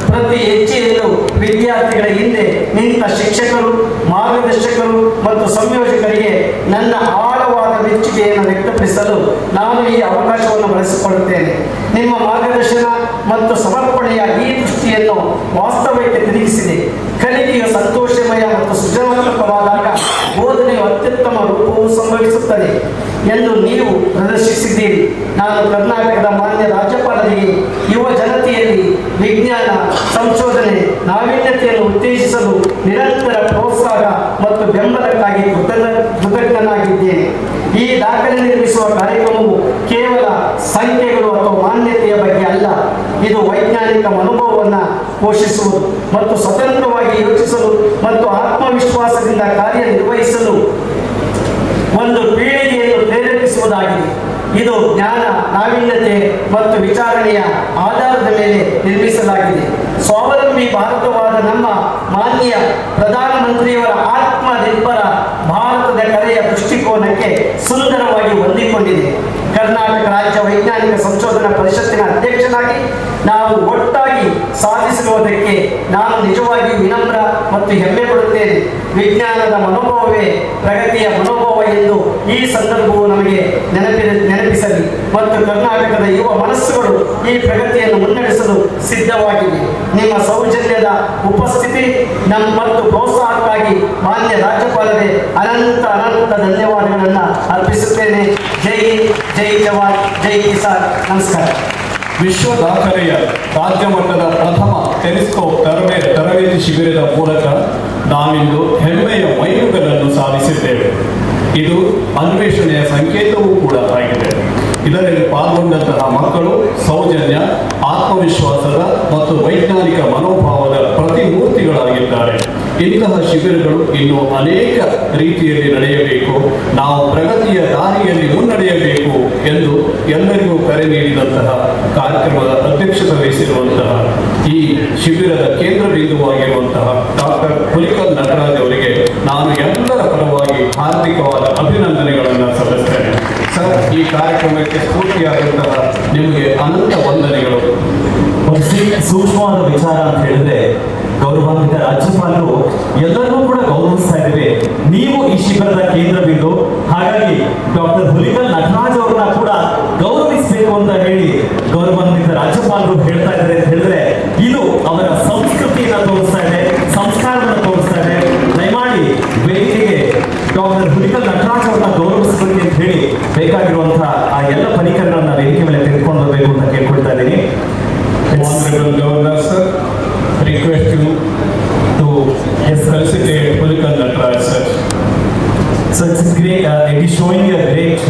ಪ್ರತಿ ಹೆಜ್ಜೆಯಲ್ಲೂ ವಿದ್ಯಾರ್ಥಿಗಳ ಹಿಂದೆ ನಿಂತ ಶಿಕ್ಷಕರು, ಮಾರ್ಗದರ್ಶಕರು ಮತ್ತು ಸಂಯೋಜಕರಿಗೆ ನನ್ನ ಆಳವಾದ ಮೆಚ್ಚುಗೆಯನ್ನು ವ್ಯಕ್ತಪಡಿಸಲು ನಾನು ಈ ಅವಕಾಶವನ್ನು ಬಳಸಿಕೊಳ್ಳುತ್ತೇನೆ. ನಿಮ್ಮ ಮಾರ್ಗದರ್ಶನ ಮತ್ತು ಸಮರ್ಪಣೆಯ ಈ ದೃಷ್ಟಿಯನ್ನು ವಾಸ್ತವಕ್ಕೆ ತಿರುಗಿಸಿದೆ. ಕಲಿಕೆಯು ಸಂತೋಷಮಯ ಮತ್ತು ಸೃಜನಾತ್ಮಕವಾದಾಗ ಬೋಧನೆಯು ಅತ್ಯುತ್ತಮ ರೂಪವು ಸಂಭವಿಸುತ್ತದೆ ಎಂದು ನೀವು ಪ್ರದರ್ಶಿಸಿದ್ದೀರಿ. ನಾನು ಕರ್ನಾಟಕದ ಮಾನ್ಯ ರಾಜ್ಯಪಾಲರಿಗೆ ಯುವ ಜನತೆಯಲ್ಲಿ ವಿಜ್ಞಾನ, ಸಂಶೋಧನೆ, ನಾವೀನ್ಯತೆಯನ್ನು ಉತ್ತೇಜಿಸಲು ನಿರಂತರ ಪ್ರೋತ್ಸಾಹ ಮತ್ತು ಬೆಂಬಲಕ್ಕಾಗಿ ಕೃತಜ್ಞನಾಗಿದ್ದೇನೆ. ಈ ದಾಖಲೆ ನಿರ್ಮಿಸುವ ಕಾರ್ಯಕ್ರಮವು ಕೇವಲ ಸಂಖ್ಯೆಗಳು ಅಥವಾ ಮಾನ್ಯತೆಯ ಬಗ್ಗೆ ಅಲ್ಲ, ಇದು ವೈಜ್ಞಾನಿಕ ಮನೋಭಾವವನ್ನು ಪೋಷಿಸುವುದು ಮತ್ತು ಸ್ವತಂತ್ರವಾಗಿ ಯೋಚಿಸಲು ಮತ್ತು ಆತ್ಮವಿಶ್ವಾಸದಿಂದ ಕಾರ್ಯನಿರ್ವಹಿಸಲು ಒಂದು ಪೀಳಿಗೆಯನ್ನು ಪ್ರೇರೇಪಿಸುವುದಾಗಿದೆ. ಇದು ಜ್ಞಾನ, ನಾವೀನ್ಯತೆ ಮತ್ತು ವಿಚಾರಣೆಯ ಆಧಾರದ ಮೇಲೆ ನಿರ್ಮಿಸಲಾಗಿದೆ. ಸ್ವಾವಲಂಬಿ ಭಾರತವಾದ ನಮ್ಮ ಮಾನ್ಯ ಪ್ರಧಾನಮಂತ್ರಿಯವರ ಆತ್ಮನಿರ್ಭರ ಭಾರತದ ಕಲೆಯ ದೃಷ್ಟಿಕೋನಕ್ಕೆ ಸುಂದರವಾಗಿ ಹೊಂದಿಕೊಂಡಿದೆ. ಕರ್ನಾಟಕ ರಾಜ್ಯ ವೈಜ್ಞಾನಿಕ ಸಂಶೋಧನಾ ಪರಿಷತ್ತಿನ ಅಧ್ಯಕ್ಷನಾಗಿ ನಾವು ಒಟ್ಟಾಗಿ ಸಾಧಿಸಿರುವುದಕ್ಕೆ ನಾನು ನಿಜವಾಗಿಯೂ ವಿನಮ್ರ ಮತ್ತು ಹೆಮ್ಮೆ ಪಡುತ್ತೇನೆ. ವಿಜ್ಞಾನದ ಮನೋಭಾವವೇ ಪ್ರಗತಿಯ ಮನೋಭಾವ ಎಂದು ಈ ಸಂದರ್ಭವು ನಮಗೆ ನೆನಪಿಸಲಿ ಮತ್ತು ಕರ್ನಾಟಕದ ಯುವ ಮನಸ್ಸುಗಳು ಈ ಪ್ರಗತಿಯನ್ನು ಮುನ್ನಡೆಸಲು ಸಿದ್ಧವಾಗಿವೆ. ನಿಮ್ಮ ಸೌಜನ್ಯದ ಉಪಸ್ಥಿತಿ ಮತ್ತು ಪ್ರೋತ್ಸಾಹಕ್ಕಾಗಿ ಮಾನ್ಯ ರಾಜ್ಯಪಾಲರೇ ಅನಂತ ಧನ್ಯವಾದಗಳನ್ನು ಅರ್ಪಿಸುತ್ತೇನೆ. ಜೈ ಹಿಂದ್, ಜೈ ಜವಾನ್, ಜೈ ಕಿಸಾನ್. ನಮಸ್ಕಾರ. ವಿಶ್ವ ದಾಖಲೆಯ ರಾಜ್ಯ ಮಟ್ಟದ ಪ್ರಥಮ ಟೆಲಿಸ್ಕೋಪ್ ತರಬೇತಿ ಶಿಬಿರದ ಮೂಲಕ ನಾವಿಂದು ಹೆಮ್ಮೆಯ ಮೈಲುಗಲ್ಲನ್ನು ಸಾಧಿಸಿದ್ದೇವೆ. ಇದು ಅನ್ವೇಷಣೆಯ ಸಂಕೇತವೂ ಕೂಡ ಆಗಿದೆ. ಇದರಲ್ಲಿ ಪಾಲ್ಗೊಂಡಂತಹ ಮಕ್ಕಳು ಸೌಜನ್ಯ, ಆತ್ಮವಿಶ್ವಾಸದ ಮತ್ತು ವೈಜ್ಞಾನಿಕ ಮನೋಭಾವದ ಪ್ರತಿಮೂರ್ತಿಗಳಾಗಿದ್ದಾರೆ. ಇಂತಹ ಶಿಬಿರಗಳು ಇನ್ನು ಅನೇಕ ರೀತಿಯಲ್ಲಿ ನಡೆಯಬೇಕು, ನಾವು ಪ್ರಗತಿಯ ದಾರಿಯಲ್ಲಿ ಮುನ್ನಡೆಯಬೇಕು ಎಂದು ಎಲ್ಲರಿಗೂ ಕರೆ ನೀಡಿದಂತಹ ಕಾರ್ಯಕ್ರಮದ ಅಧ್ಯಕ್ಷತೆ ವಹಿಸಿರುವಂತಹ ಈ ಶಿಬಿರದ ಕೇಂದ್ರ ಬಿಂದುವಾಗಿರುವಂತಹ ಡಾಕ್ಟರ್ ಹುಲಿಕಲ್ ನಟರಾಜ್ ಅವರಿಗೆ ನಾನು ಎಲ್ಲರ ಪರವಾಗಿ ಹಾರ್ದಿಕವಾದ ಅಭಿನಂದನೆಗಳನ್ನು ಸಲ್ಲಿಸ್ತೇನೆ. ಸರ್, ಈ ಕಾರ್ಯಕ್ರಮಕ್ಕೆ ಸ್ಫೂರ್ತಿಯಾದಂತಹ ನಿಮಗೆ ಅನಂತ ವಂದನೆಗಳು. ಸೂಕ್ಷ್ಮವಾದ ವಿಚಾರ ಅಂತ ಹೇಳಿದ್ರೆ, ಗೌರವಾನ್ವಿತ ರಾಜ್ಯಪಾಲರು ಎಲ್ಲರೂ ಕೂಡ ಗೌರವಿಸ್ತಾ ಇದ್ದೇವೆ. ನೀವು ಈ ಶಿಬಿರದ ಕೇಂದ್ರ ಬಿಂದು, ಹಾಗಾಗಿ ಡಾಕ್ಟರ್ ಹುಲಿಕಲ್ ನಟರಾಜ್ ಅವರನ್ನ ಕೂಡ ಗೌರವಿಸಬೇಕು ಅಂತ ಹೇಳಿ ಗೌರವಾನ್ವಿತ ರಾಜ್ಯಪಾಲರು ಹೇಳ್ತಾ ಇದ್ದಾರೆ ಅಂತ ಹೇಳಿದ್ರೆ, ಇದು ಅವರ ಸಂಸ್ಕೃತಿಯನ್ನು ತೋರಿಸ್ತಾ ಇದೆ, ಸಂಸ್ಕಾರವನ್ನು ತೋರಿಸ್ತಾ ಇದೆ. ದಯಮಾಡಿ ವೇದಿಕೆಗೆ ಡಾಕ್ಟರ್ ಹುಲಿಕಲ್ ನಟರಾಜ್ ಅವರನ್ನ ಗೌರವಿಸಬೇಕು ಅಂತ ಹೇಳಿ ಬೇಕಾಗಿರುವಂತಹ ಆ ಎಲ್ಲ ಪರಿಕರಗಳನ್ನ ವೇದಿಕೆ ಮೇಲೆ ತೆಗೆದುಕೊಂಡು ಬರಬೇಕು ಅಂತ ಕೇಳ್ಕೊಳ್ತಾ ಇದ್ದೀನಿ. Honorable Governor, sir, request you to felicitate Hulikal Nataraj, sir. So it's great, it is showing your great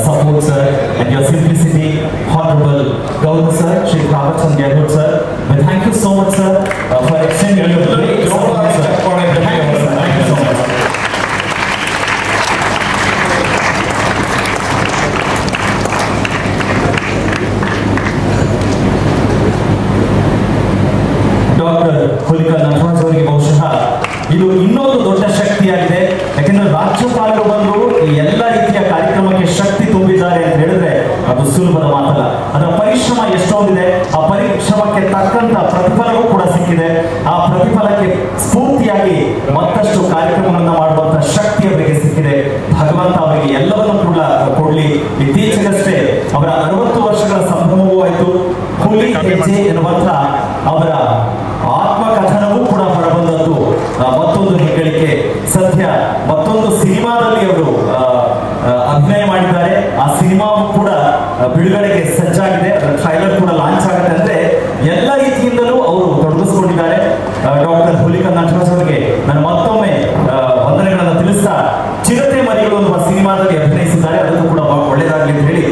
support, sir, and your simplicity. Honorable Governor, sir, Shri Pravachan Gahlot, sir, but thank you so much, sir, for extending your great support, sir. Thank you so much. Doctor Hulikal Nataraj ಅವರಿಗೆ ಬಹುಶಃ ಇದು ಇನ್ನೊಂದು ದೊಡ್ಡ ಶಕ್ತಿಯಾಗಿದೆ. ಯಾಕೆಂದ್ರೆ ರಾಜ್ಯಪಾಲರು ಬಂದು ಈ ಎಲ್ಲ ರೀತಿಯ ಕಾರ್ಯಕ್ರಮಕ್ಕೆ ಶಕ್ತಿ ತುಂಬಿದ್ದಾರೆ ಅಂತ ಹೇಳಿದ್ರೆ ಅದು ಸುಲಭದ ಮಾತಲ್ಲ. ಅದರ ಪರಿಶ್ರಮ ಎಷ್ಟೊಂದಿದೆ, ಆ ಪರಿಶ್ರಮಕ್ಕೆ ತಕ್ಕಂತ ಪ್ರತಿಫಲವೂ ಕೂಡ ಸಿಕ್ಕಿದೆ. ಆ ಪ್ರತಿಫಲಕ್ಕೆ ಸ್ಫೂರ್ತಿಯಾಗಿ ಮತ್ತಷ್ಟು ಕಾರ್ಯಕ್ರಮಗಳನ್ನ ಮಾಡುವಂತ ಶಕ್ತಿ ಅವರಿಗೆ ಸಿಕ್ಕಿದೆ. ಭಗವಂತ ಅವರಿಗೆ ಎಲ್ಲವನ್ನೂ ಕೂಡ ಕೊಡ್ಲಿ. ಇತ್ತೀಚೆಗಷ್ಟೇ ಅವರ 60 ವರ್ಷಗಳ ಸಂಭ್ರಮವೂ ಆಯಿತು. ಹುಲಿ ಹೆಜ್ಜೆ ಎನ್ನುವಂತ ಅವರ ಆತ್ಮಕಥನವೂ ಕೂಡ ಹೊರಬಂದದ್ದು ಮತ್ತೊಂದು ಹೆಗ್ಗಳಿಕೆ. ಸದ್ಯ ಮತ್ತೊಂದು ಸಿನಿಮಾದಲ್ಲಿ ಅವರು ಅಭಿನಯ ಮಾಡಿದ್ದಾರೆ. ಆ ಸಿನಿಮಾವು ಕೂಡ ಬಿಡುಗಡೆಗೆ ಸಜ್ಜಾಗಿದೆ. ಅದರ ಟ್ರೈಲರ್ ಕೂಡ ಲಾಂಚ್ ಆಗುತ್ತೆ. ಅಂದ್ರೆ ಎಲ್ಲ ರೀತಿಯಿಂದಲೂ ಅವರು ತೊಡಗಿಸ್ಕೊಂಡಿದ್ದಾರೆ. ಡಾಕ್ಟರ್ ಹುಲಿಕಲ್ ನಟರಾಜ್ ಅವರಿಗೆ ನಾನು ಮತ್ತೊಮ್ಮೆ ವಂದನೆಗಳನ್ನು ತಿಳಿಸ್ತಾ, ಚಿರತೆ ಮರಿಗಳು ಅನ್ನುವ ಸಿನಿಮಾದಲ್ಲಿ ಅಭಿನಯಿಸಿದ್ದಾರೆ. ಅದಕ್ಕೂ ಕೂಡ ಒಳ್ಳೆಯದಾಗಲಿ ಅಂತ ಹೇಳಿ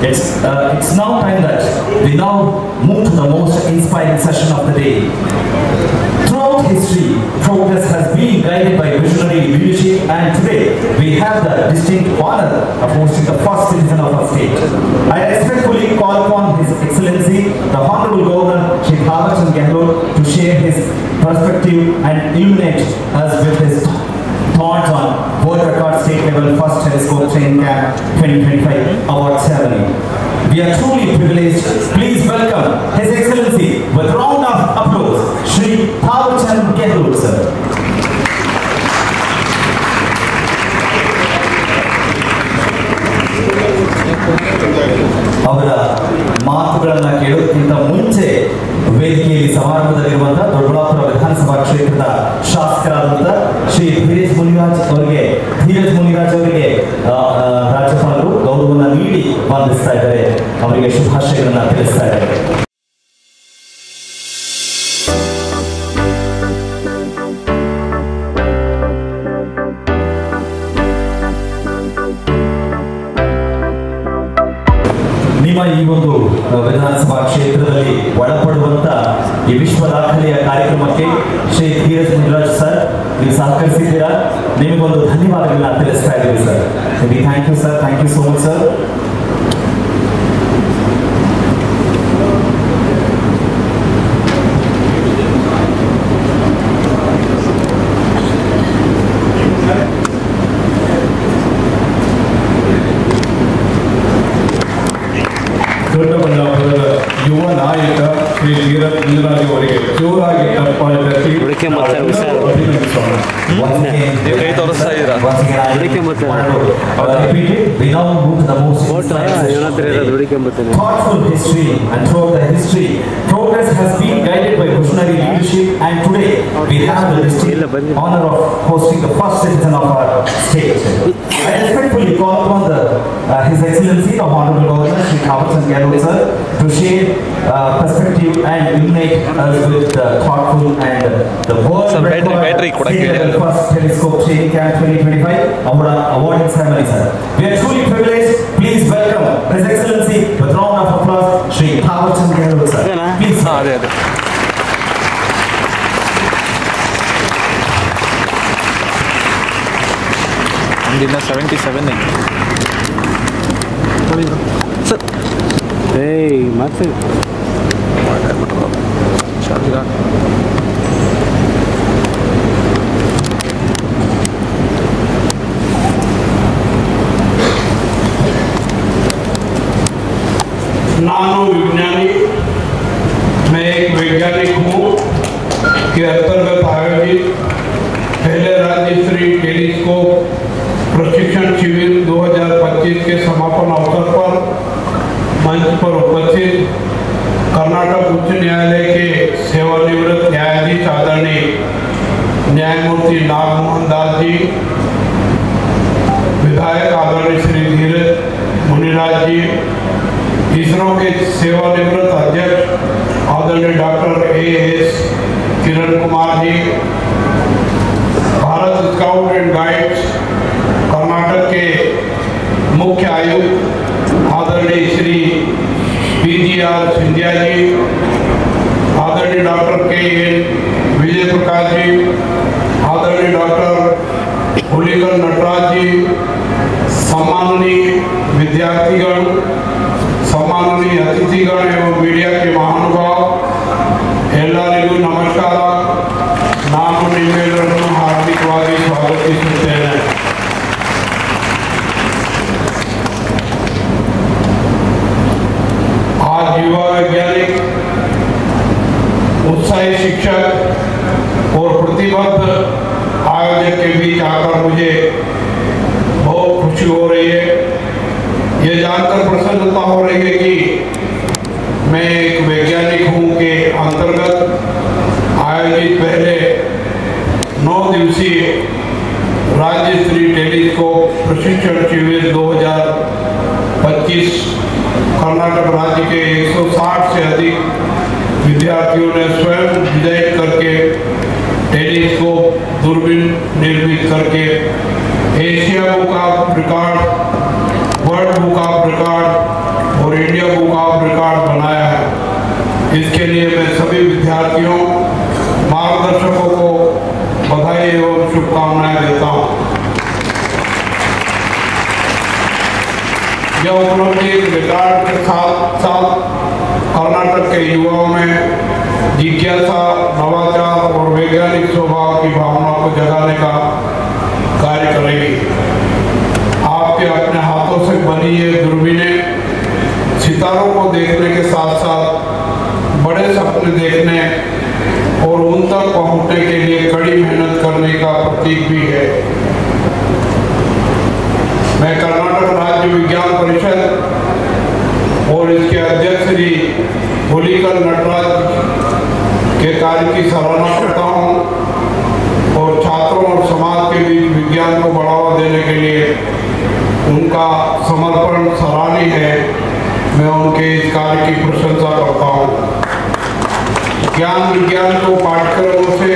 It's now time that we now move to the most inspiring session of the day. Throughout history, progress has been guided by visionary leadership, and today we have the distinct honor of hosting the first citizen of our state. I respectfully call upon His Excellency, the Honorable Governor Shri Thawar Chand Gehlot, to share his perspective and illuminate us with his thoughts on World Record State Level First Telescope Training Camp 2025 Award Ceremony. We are truly privileged. Please welcome His Excellency with a round of applause, Shri Thawar Chand Gehlot, sir. ಅವರ ಮಾತುಗಳನ್ನ ಕೇಳೋದಕ್ಕಿಂತ ಮುಂಚೆ ವೇದಿಕೆಯಲ್ಲಿ ಸಮಾರಂಭದಲ್ಲಿರುವಂತಹ ದೊಡ್ಡಬಳ್ಳಾಪುರ ವಿಧಾನಸಭಾ ಕ್ಷೇತ್ರದ ಶಾಸಕರಾದಂತಹ ಶ್ರೀ ಧೀರಜ್ ಮುನಿರಾಜ್ ಅವರಿಗೆ ರಾಜ್ಯಪಾಲರು ಗೌರವವನ್ನು ನೀಡಿ ವಂದಿಸ್ತಾ ಇದ್ದಾರೆ, ಅವರಿಗೆ ಶುಭಾಶಯಗಳನ್ನ ತಿಳಿಸ್ತಾ ಇದ್ದಾರೆ. ನಿಮ್ಮ ಈ ಒಂದು ವಿಧಾನಸಭಾ ಕ್ಷೇತ್ರದಲ್ಲಿ ಒಳಪಡುವಂತ ಈ ವಿಶ್ವ ದಾಖಲೆಯ ಕಾರ್ಯಕ್ರಮಕ್ಕೆ ಶ್ರೀ ಧೀರಜ್ ಮುನಿರಾಜ್ ಸರ್ ನೀವು ಸಹಕರಿಸಿದ್ದೀರಾ, ನಿಮಗೊಂದು ಧನ್ಯವಾದಗಳನ್ನ ತಿಳಿಸ್ತಾ ಇದ್ದೀವಿ sir. Thank you sir, thank you so much sir. ದೊಡ್ಡಬಳ್ಳಾಪುರದ ಯುವ ನಾಯಕ ಶ್ರೀ ಧೀರಜ್ ಮುನಿರಾಜ್ ಅವರಿಗೆ ಜೋರಾಗಿ ತಪ್ಪಾಗಿ ಅಭಿನಂದಿಸೋಣ. ಕೈ ತೋರಿಸ್ತಾ ಇದ್ದೀರಾ? Thoughtful history, and throughout the history, progress has been guided by visionary leadership, and today we have the distinct honor of hosting the first citizen of our state. I respectfully call upon His Excellency, the Honorable Governor Shri Thawar Chand Gehlot sir, to share perspective and illuminate us with the thoughtful and the world record first telescope training camp 2025 awarding ceremony, sir. We are truly privileged. Please welcome His Excellency with round of applause, Shri Thawar Chand Gehlot sir. Please. India 77 sir. Hey, Matthew. नानो विज्ञानी, मैं एक वैज्ञानिक हूँ के अंतर्गत आयोजित पहले राज्य स्तरीय टेलीस्कोप प्रशिक्षण शिविर 2025 के समापन अवसर पर मंच पर उपस्थित कर्नाटक उच्च न्यायालय के सेवानिवृत्त न्यायाधीश आदरणीय न्यायमूर्ति नागमोहन दास जी, विधायक आदरणीय श्री धीरज मुनिराज जी, इसरो के सेवानिवृत्त अध्यक्ष आदरणीय doctor A.S. Kiran Kumar ji, Bharat scout and guides Karnataka के मुख्य आयुक्त आदरणीय श्री P.G.R. सिंधिया जी, आदरणीय डॉक्टर K.N. विजय प्रकाश जी, आदरणीय डॉक्टर हुलीगल नटराज जी, सम्माननीय विद्यार्थीगण, सम्माननीय अतिथिगण एवं मीडिया के महानुभाव, ಎಲ್ಲರಿಗೂ ನಮಸ್ಕಾರ. ನಾನು ನಿಮ್ಮೆಲ್ಲರನ್ನು ಹಾರ್ದಿಕವಾಗಿ ಸ್ವಾಗತಿಸುತ್ತೇನೆ. आज युवा वैज्ञानिक, उत्साही शिक्षक और प्रतिबद्ध आयोजक के बीच आकर मुझे बहुत खुशी हो रही है। ये जानकर प्रसन्नता हो रही है कि मैं एक वैज्ञानिक हूँ के अंतर्गत आयोजित पहले 9 दिवसीय राज्य स्तरीय टेलीस्कोप प्रशिक्षण शिविर 2025 कर्नाटक राज्य के 160 से अधिक विद्यार्थियों ने स्वयं डिजाइन करके टेलीस्कोप दूरबीन निर्मित करके Asia book of record, world book of record और इंडिया बुक ऑफ रिकॉर्ड बनाया है। इसके लिए मैं सभी विद्यार्थियों, मार्गदर्शकों को बधाई एवं शुभकामनाएं देता हूँ। यह उपलब्धि रिकॉर्ड के साथ साथ कर्नाटक के युवाओं में जिज्ञासा, नवाचार और वैज्ञानिक स्वभाव की भावना को जगाने का कार्य करेगी। आपके अपने हाथों से बनी ये दूरबीनें सितारों को देखने के साथ साथ बड़े सपने देखने और उन तक पहुंचने के लिए कड़ी मेहनत करने का प्रतीक भी है। मैं कर्नाटक राज्य विज्ञान परिषद और इसके अध्यक्ष श्री हुलीकर नटराज के कार्य की सराहना करता हूँ और छात्रों और समाज के बीच विज्ञान को बढ़ावा देने के लिए उनका समर्पण सराहनीय है। मैं उनके इस कार्य की प्रशंसा करता हूँ। ज्ञान विज्ञान को पाठ्यक्रमों से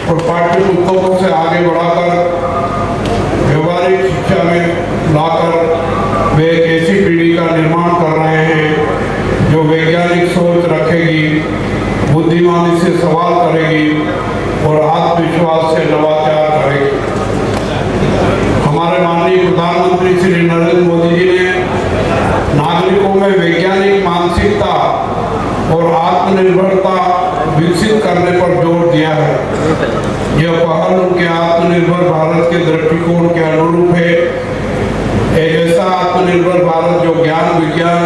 और पाठ्य पुस्तकों से आगे बढ़ाकर व्यवहारिक शिक्षा में लाकर वे एक ऐसी पीढ़ी का निर्माण कर रहे हैं जो वैज्ञानिक सोच रखेगी, बुद्धिमानी से सवाल करेगी और आत्मविश्वास से नवाचार करेगी। हमारे माननीय प्रधानमंत्री श्री नरेंद्र मोदी जी ने नागरिकों में वैज्ञानिक मानसिकता और आत्मनिर्भरता विकसित करने पर जोर दिया है। यह पहल उनके आत्मनिर्भर भारत के दृष्टिकोण के अनुरूप है। एक ऐसा आत्मनिर्भर भारत जो ज्ञान, विज्ञान,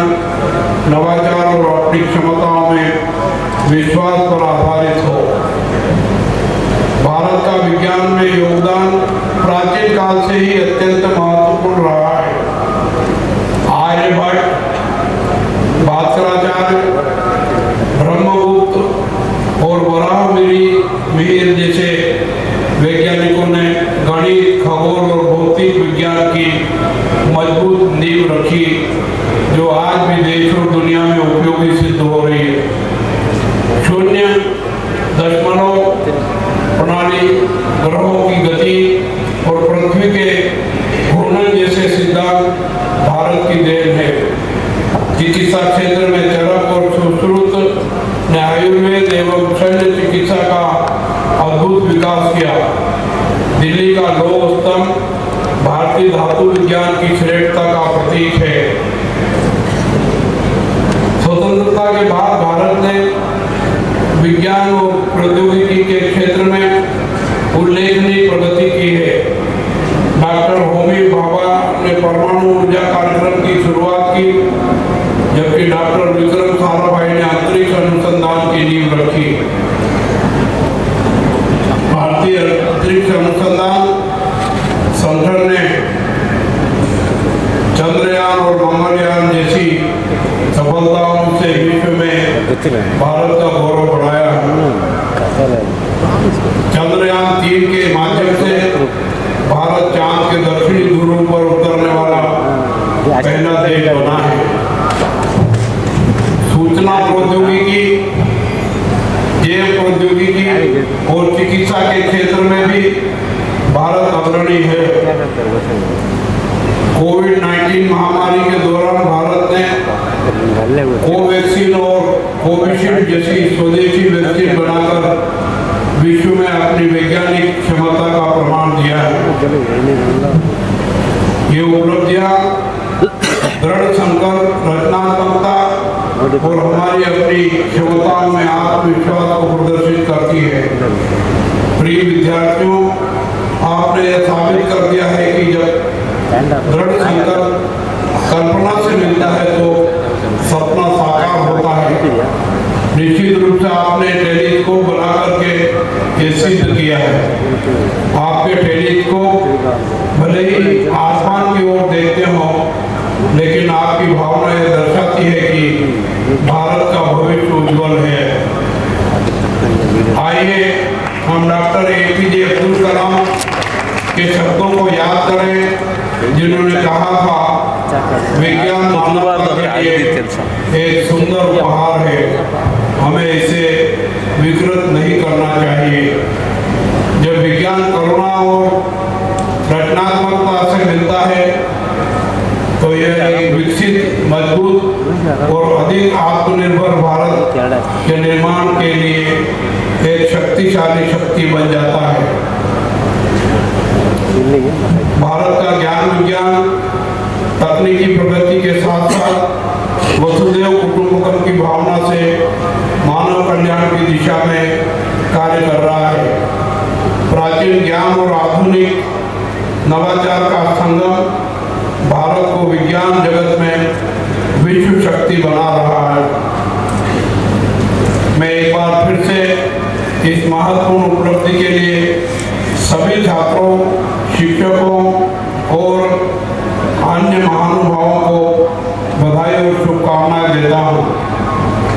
नवाचार और अपनी क्षमताओं में विश्वास पर आधारित हो। भारत का विज्ञान में योगदान प्राचीन काल से ही अत्यंत महत्वपूर्ण रहा है। आर्यभट्ट, भास्कराचार्य, ब्रह्मगुप्त और वराहमिहिर जैसे वैज्ञानिकों ने गणित, खगोल और भौतिक विज्ञान की मजबूत नींव रखी जो आज भी देश और दुनिया में उपयोगी सिद्ध हो रही है। शून्य दशमलव प्रणाली, ग्रहों की गति और पृथ्वी के घूर्णन जैसे सिद्धांत भारत की देन है। चिकित्सा क्षेत्र में चरक और सुश्रुत ने आयुर्वेद एवं शल्य चिकित्सा का अद्भुत विकास किया। दिल्ली का लौह स्तंभ भारतीय धातु विज्ञान की श्रेष्ठता का प्रतीक है। स्वतंत्रता के बाद भारत ने विज्ञान और प्रौद्योगिकी के क्षेत्र में उल्लेखनीय प्रगति की है। डॉक्टर होमी भाभा ने परमाणु ऊर्जा कार्यक्रम की शुरुआत की, जबकि डॉक्टर विक्रम साराभाई ने अंतरिक्ष अनुसंधान की नींव रखी। भारतीय अंतरिक्ष अनुसंधान संगठन ने चंद्रयान और मंगलयान जैसी सफलताओं से विश्व में भारत का गौरव बढ़ाया है। चंद्रयान 3 के माध्यम से भारत चांद के दक्षिणी ध्रुव पर उतरने वाला पहला देश बना है। सूचना प्रौद्योगिकी, जैव प्रौद्योगिकी और चिकित्सा के क्षेत्र में भी भारत अग्रणी है। कोविड-19 महामारी के दौरान भारत ने कोवैक्सीन और कोविशील्ड जैसी स्वदेशी वैक्सीन बनाकर विश्व में अपनी वैज्ञानिक क्षमता का प्रमाण दिया है। ये उपलब्धियां दृढ़ संकल्प, रचनात्मकता और हमारी अपनी क्षमताओं में आत्मविश्वास को प्रदर्शित करती है। प्रिय विद्यार्थियों, आपने यह साबित कर दिया है कि जब दृढ़ संकल्प कल्पना से मिलता है तो सपना साकार होता है। निश्चित रूप से आपने टेलीस्कोप बना करके ये सिद्ध किया है। आपके टेलीस्कोप भले ही आसमान की ओर देखते हो, लेकिन आपकी भावना यह दर्शाती है कि भारत का भविष्य उज्जवल है। आइए हम डॉक्टर APJ अब्दुल कलाम के शब्दों को याद करें, जिन्होंने कहा था विज्ञान मानवता के लिए एक सुंदर उपहार है, हमें इसे विकृत नहीं करना चाहिए। जब विज्ञान करुणा और रचनात्मकता से मिलता है तो यह एक विकसित, मजबूत और अधिक आत्मनिर्भर भारत के निर्माण के लिए एक शक्तिशाली शक्ति बन जाता है। भारत का ज्ञान विज्ञान तकनीकी प्रगति के साथ साथ वसुधैव कुटुंबकम की भावना से मानव कल्याण की दिशा में कार्य कर रहा है। प्राचीन ज्ञान और आधुनिक नवाचार का संगम भारत को विज्ञान जगत में विश्व शक्ति बना रहा है। मैं एक बार फिर से इस महत्वपूर्ण उपलब्धि के लिए सभी छात्रों, शिक्षकों और अन्य महानुभावों को बधाई और शुभकामनाएं देता हूं।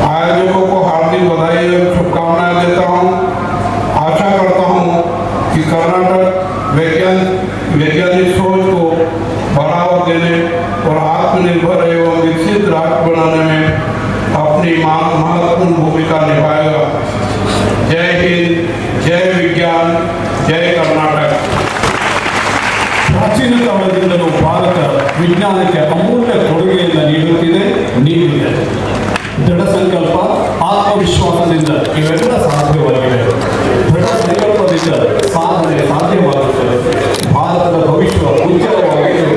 आयोजकों को हार्दिक बधाई और शुभकामनाएं देता हूं। आशा करता हूं कि कर्नाटक वैज्ञानिक सोच को बढ़ावा देने और आत्मनिर्भर एवं विकसित राष्ट्र बनाने में अपनी महत्वपूर्ण भूमिका निभाएगा। जय हिंद, जय विज्ञान, जय कर्नाटक। ಪ್ರಾಚೀನ ಕಾಲದಿಂದಲೂ ಭಾರತ ವಿಜ್ಞಾನಕ್ಕೆ ಅಮೂಲ್ಯ ಕೊಡುಗೆಯನ್ನು ನೀಡಿದೆ. ದೃಢ ಸಂಕಲ್ಪ, ಆತ್ಮವಿಶ್ವಾಸದಿಂದ ಇವೆಲ್ಲ ಸಾಧ್ಯವಾಗಿದೆ. ದೃಢ ಸಂಕಲ್ಪದಿಂದ ಸಾಧನೆ ಸಾಧ್ಯವಾಗುತ್ತದೆ. ಭಾರತದ ಭವಿಷ್ಯ ಉಜ್ವಲವಾಗಿದ್ದು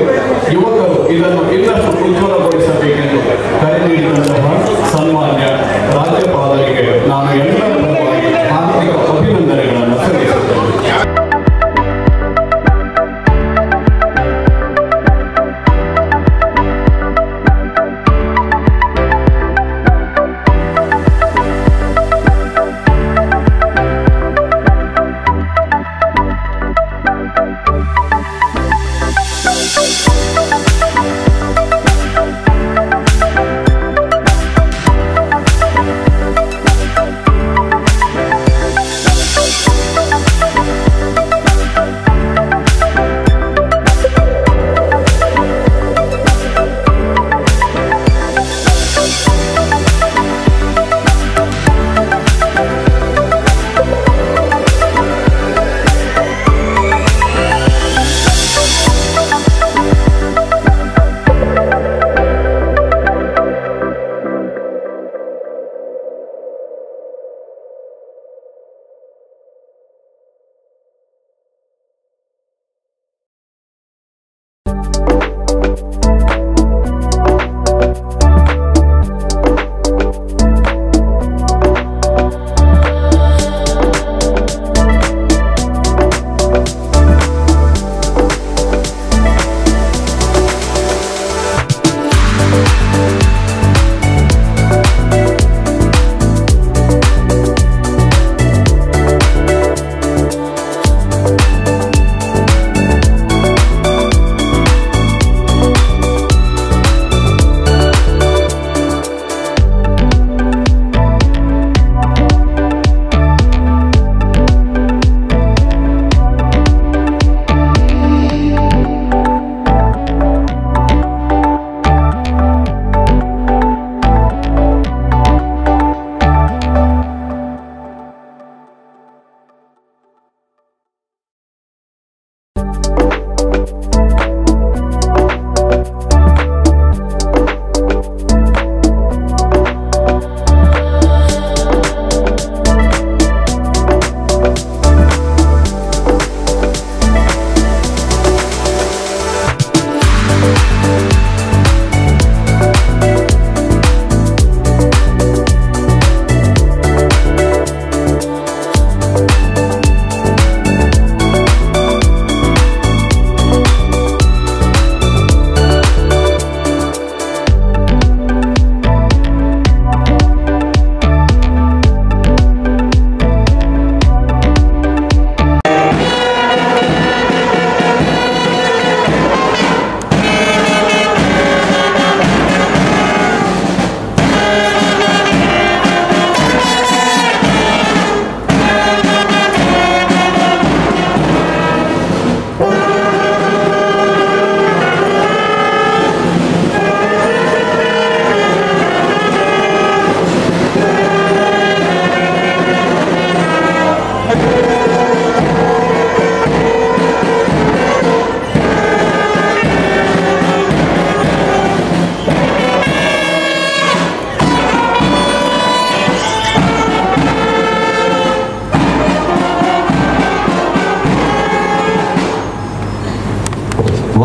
ಯುವಕರು ಇದನ್ನು ಇನ್ನಷ್ಟು ಉಜ್ವಲಗೊಳಿಸಬೇಕೆಂದು ಕರೆ ನೀಡಿದಂತಹ ಸನ್ಮಾನ್ಯ ರಾಜ್ಯಪಾಲರಿಗೆ ನಾನು ಎಲ್ಲರ ಪರವಾಗಿ ಹಾರ್ದಿಕ ಅಭಿನಂದನೆಗಳನ್ನು ಸಲ್ಲಿಸುತ್ತೇನೆ.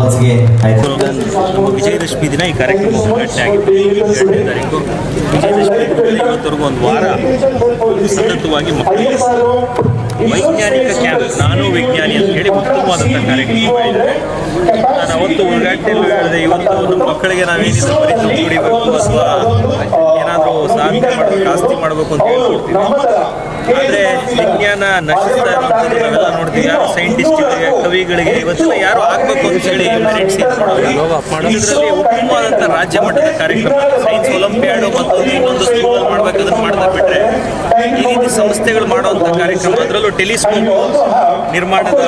once again, I ವಿಜಯದಶಮಿ ದಿನ ಈ ಕಾರ್ಯಕ್ರಮ ಉದ್ಘಾಟನೆ ಆಗಿದೆ. 2ನೇ ತಾರೀಕು ವಿಜಯದಶಮಿ ಇವತ್ತರೆಗೂ ಒಂದು ವಾರ ಸತತವಾಗಿ ಮಕ್ಕಳಿಗೆ ವೈಜ್ಞಾನಿಕ ಕ್ಯಾಂಪ್ ನಾನು ವಿಜ್ಞಾನಿ ಅಂತ ಹೇಳಿ ಉತ್ತಮವಾದಂಥ ಕಾರ್ಯಕ್ರಮ ಮಾಡಿದ್ದಾರೆ. ನಾನು ಅವತ್ತು ಉದ್ಘಾಟನೆಯಲ್ಲಿ ಹೇಳಿದೆ, ಇವತ್ತು ನಮ್ಮ ಮಕ್ಕಳಿಗೆ ನಾವೇನಿದ್ರು ಬರೀ ಕುಡಿಬೇಕು ಅಥವಾ ಏನಾದರೂ ಸಾಧನೆ ಮಾಡಬೇಕು, ಆಸ್ತಿ ಮಾಡಬೇಕು ಅಂತ ಹೇಳ್ಕೊಡ್ತೀವಿ. ಆದರೆ ವಿಜ್ಞಾನ ನಶಿಸ್ತಾ ಇರುವಂಥದ್ದು ನಾವೆಲ್ಲ ನೋಡ್ತೀವಿ. ಯಾರು ಸೈಂಟಿಸ್ಟ್ಗಳಿಗೆ, ಕವಿಗಳಿಗೆ ಇವತ್ತೆಲ್ಲ ಯಾರು ಆಗಬೇಕು ಅಂತ ಹೇಳಿ ಮೆರಿಟ್ಸ್ ಇದರಲ್ಲಿ ಉತ್ತಮವಾದಂಥ ರಾಜ್ಯ ಮಟ್ಟದ ಕಾರ್ಯಕ್ರಮ ಸೈನ್ಸ್ ಒಲಿಂಪಿಯಾಡು ಮತ್ತು ಇನ್ನೊಂದು ಸ್ಕೂಲಲ್ಲಿ ಮಾಡಬೇಕಾದ್ರೆ ಮಾಡ್ತಾ ಬಿಟ್ಟರೆ ಈ ರೀತಿ ಸಂಸ್ಥೆಗಳು ಮಾಡುವಂಥ ಕಾರ್ಯಕ್ರಮ, ಅದರಲ್ಲೂ ಟೆಲಿಸ್ಕೋಪ್ ನಿರ್ಮಾಣದ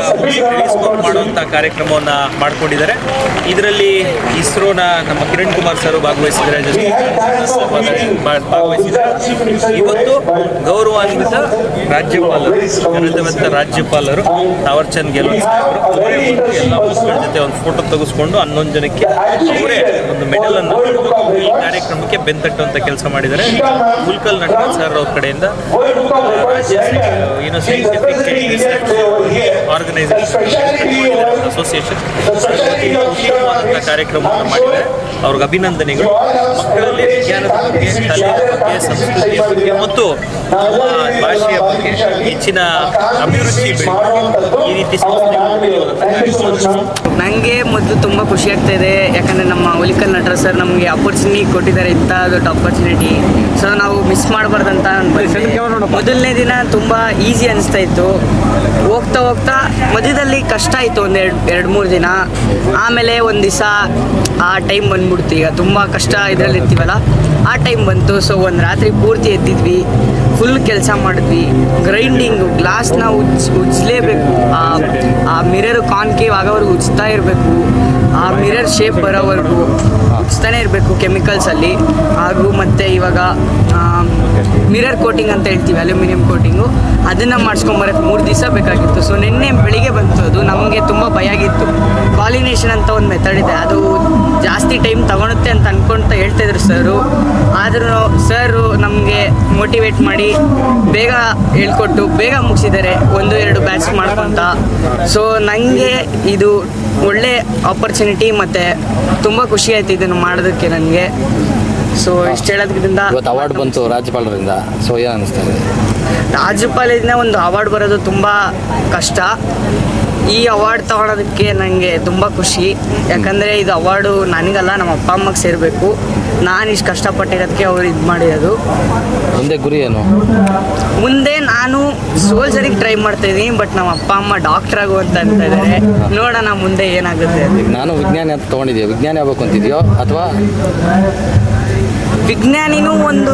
ಟೆಲಿಸ್ಕೋಪ್ ಮಾಡುವಂಥ ಕಾರ್ಯಕ್ರಮವನ್ನು ಮಾಡಿಕೊಂಡಿದ್ದಾರೆ. ಇದರಲ್ಲಿ ಇಸ್ರೋನ ನಮ್ಮ ಕಿರಣ್ ಕುಮಾರ್ ಸರ್ ಭಾಗವಹಿಸಿದ್ದಾರೆ, ಭಾಗವಹಿಸಿದ್ದಾರೆ. ಇವತ್ತು ಗೌರವಾನ್ವಿತ ರಾಜ್ಯಪಾಲರು, ಗೌರವಾನ್ವಿತ ರಾಜ್ಯಪಾಲರು ತಾವರ್ಚಂದ್ ಗೆಹ್ಲೋಟ್ ಸಾಹೇಬರು ಅವರೇ ಎಲ್ಲ ಮಕ್ಕಳ ಜೊತೆ ಒಂದು ಫೋಟೋ ತೆಗೆಸ್ಕೊಂಡು 11 ಜನಕ್ಕೆ ಅವರೇ ಒಂದು ಮೆಡಲ್ ಅನ್ನು ಈ ಕಾರ್ಯಕ್ರಮಕ್ಕೆ ಬೆಂತಟ್ಟುವಂತ ಕೆಲಸ ಮಾಡಿದ್ದಾರೆ. ಉಲ್ಕಲ್ ನಟರಾಜ್ ಸರ್ ಅವ್ರ ಕಡೆಯಿಂದ ಏನು ಸೈಂಟಿಫಿಕ್ ಆರ್ಗನೈಸೇಷನ್ ಅಸೋಸಿಯೇಷನ್ ಉತ್ತಮವಾದಂಥ ಕಾರ್ಯಕ್ರಮವನ್ನು ಮಾಡಿದ್ದಾರೆ. ಅವ್ರಿಗೆ ಅಭಿನಂದನೆಗಳು. ಮಕ್ಕಳಲ್ಲಿ ವಿಜ್ಞಾನದ ಬಗ್ಗೆ, ಕಲೆಯ ಬಗ್ಗೆ, ಸಂಸ್ಕೃತಿಯ ಬಗ್ಗೆ ಮತ್ತು ನಮ್ಮ ಭಾಷೆಯ ಬಗ್ಗೆ ಹೆಚ್ಚಿನ ಅಭಿವೃದ್ಧಿ ಈ ರೀತಿ ನನಗೆ ಮೊದಲು ತುಂಬ ಖುಷಿ ಆಗ್ತಾ ಇದೆ. ಯಾಕಂದರೆ ನಮ್ಮ ಉಲಿಕಲ್ ನಟರಾಜ್ ಸರ್ ನಮಗೆ ಅಪರ್ಚುನಿಟಿ ಕೊಟ್ಟಿದ್ದಾರೆ, ಇಂಥ ದೊಡ್ಡ ಅಪರ್ಚುನಿಟಿ. ಸೊ ನಾವು ಮಿಸ್ ಮಾಡಬಾರ್ದಂತ ಮೊದಲನೇ ದಿನ ತುಂಬ ಈಸಿ ಅನಿಸ್ತಾ ಇತ್ತು. ಹೋಗ್ತಾ ಹೋಗ್ತಾ ಮಧ್ಯದಲ್ಲಿ ಕಷ್ಟ ಆಯಿತು, ಒಂದು 2-3 ದಿನ. ಆಮೇಲೆ ಒಂದು ದಿವಸ ಆ ಟೈಮ್ ಬಂದ್ಬಿಡ್ತು. ಈಗ ತುಂಬ ಕಷ್ಟ ಇದರಲ್ಲಿ ಇರ್ತೀವಲ್ಲ, ಆ ಟೈಮ್ ಬಂತು. ಸೊ ಒಂದು ರಾತ್ರಿ ಪೂರ್ತಿ ಎದ್ದಿದ್ವಿ, ಫುಲ್ ಕೆಲಸ ಮಾಡಿದ್ವಿ. ಗ್ರೈಂಡಿಂಗು, ಗ್ಲಾಸ್ನ ಉಜ್ಲೇಬೇಕು, ಆ ಮಿರರ್ ಕಾನ್ಕೇವ್ ಆಗೋವರೆಗೂ ಉಜ್ತಾ ಇರಬೇಕು, ಆ ಮಿರರ್ ಶೇಪ್ ಬರೋವರೆಗೂ ಉಜ್ತಾನೆ ಇರಬೇಕು ಕೆಮಿಕಲ್ಸಲ್ಲಿ. ಹಾಗೂ ಮತ್ತು ಇವಾಗ ಮಿರರ್ ಕೋಟಿಂಗ್ ಅಂತ ಹೇಳ್ತೀವಿ, ಅಲ್ಯೂಮಿನಿಯಂ ಕೋಟಿಂಗು, ಅದನ್ನು ಮಾಡಿಸ್ಕೊಂಬರಕ್ಕೆ 3 ದಿವಸ ಬೇಕಾಗಿತ್ತು. ಸೊ ನಿನ್ನೆ ಬೆಳಿಗ್ಗೆ ಬಂತು. ಅದು ನಮಗೆ ತುಂಬ ಭಯ ಆಗಿತ್ತು. ಪಾಲಿನೇಷನ್ ಅಂತ ಒಂದು ಮೆಥಡ್ ಇದೆ, ಅದು ಜಾಸ್ತಿ ಟೈಮ್ ತಗೊಳುತ್ತೆ ಅಂತ ಅಂದ್ಕೊಳ್ತಾ ಹೇಳ್ತಾಯಿದ್ರು ಸರು. ಆದರೂ ಸರು ನಮಗೆ ಮೋಟಿವೇಟ್ ಮಾಡಿ ಬೇಗ ಹೇಳ್ಕೊಟ್ಟು ಬೇಗ ಮುಗಿಸಿದ್ದಾರೆ, 1-2 ಬ್ಯಾಚ್ ಮಾಡ್ಕೊತ. ಸೊ ನನಗೆ ಇದು ಒಳ್ಳೆ ಆಪರ್ಚುನಿಟಿ ಮತ್ತು ತುಂಬ ಖುಷಿ ಆಯ್ತು ಇದನ್ನು ಮಾಡೋದಕ್ಕೆ ನನಗೆ. ಸೊ ಇಷ್ಟು ಹೇಳೋದ್ರಿಂದ ಇವತ್ತು ಅವಾರ್ಡ್ ಬಂತು ರಾಜ್ಯಪಾಲರಿಂದ. ಸೊ ಏನು ಅನ್ನಿಸ್ತಾ ಇದೆ? ರಾಜ್ಯಪಾಲರಿಂದ ಒಂದು ಅವಾರ್ಡ್ ಬರೋದು ತುಂಬ ಕಷ್ಟ. ಈ ಅವಾರ್ಡ್ ತೊಗೊಳೋದಕ್ಕೆ ನನಗೆ ತುಂಬ ಖುಷಿ. ಯಾಕಂದರೆ ಇದು ಅವಾರ್ಡು ನನಗಲ್ಲ, ನಮ್ಮ ಅಪ್ಪ ಅಮ್ಮಗೆ ಸೇರಬೇಕು. ನಾನು ಇಷ್ಟು ಕಷ್ಟಪಟ್ಟಿರೋದಕ್ಕೆ ಅವ್ರು ಇದು ಮಾಡಿರೋದು. ಮುಂದೆ ಗುರಿ ಏನು? ಮುಂದೆ ನಾನು ಸೋಲ್ಜರಿಗೆ ಟ್ರೈ ಮಾಡ್ತಾಯಿದ್ದೀನಿ, ಬಟ್ ನಮ್ಮ ಅಪ್ಪ ಅಮ್ಮ ಡಾಕ್ಟರ್ ಆಗು ಅಂತ ಇದ್ದಾರೆ. ನೋಡೋಣ ಮುಂದೆ ಏನಾಗುತ್ತೆ. ನಾನು ವಿಜ್ಞಾನಿ ಅಂತ ತೊಗೊಂಡಿದ್ದೀವಿ, ವಿಜ್ಞಾನಿ ಆಗ್ಬೇಕು ಅಂತಿದೆಯೋ ಅಥವಾ ವಿಜ್ಞಾನಿನೂ ಒಂದು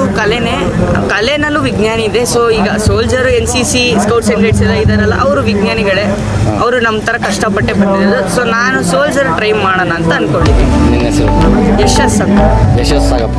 ಕಲೆನಲ್ಲೂ ವಿಜ್ಞಾನಿ ಇದೆ. ಸೊ ಈಗ soldier, NCC, scouts and guides ಎಲ್ಲ ಇದ್ದಾರಲ್ಲ, ಅವರು ವಿಜ್ಞಾನಿಗಳೇ. ಅವರು ನಮ್ಮ ಥರ ಕಷ್ಟಪಟ್ಟೆ ಬಂದಿರೋದು. ಸೊ ನಾನು ಸೋಲ್ಜರ್ ಟ್ರೈ ಮಾಡೋಣ ಅಂತ ಅಂದ್ಕೊಂಡಿದ್ದೀನಿ. ನಿನ್ನ ಹೆಸರು? ಯಶಸ್ಸು. ಯಶಸ್ಸಾಗಪ್ಪ.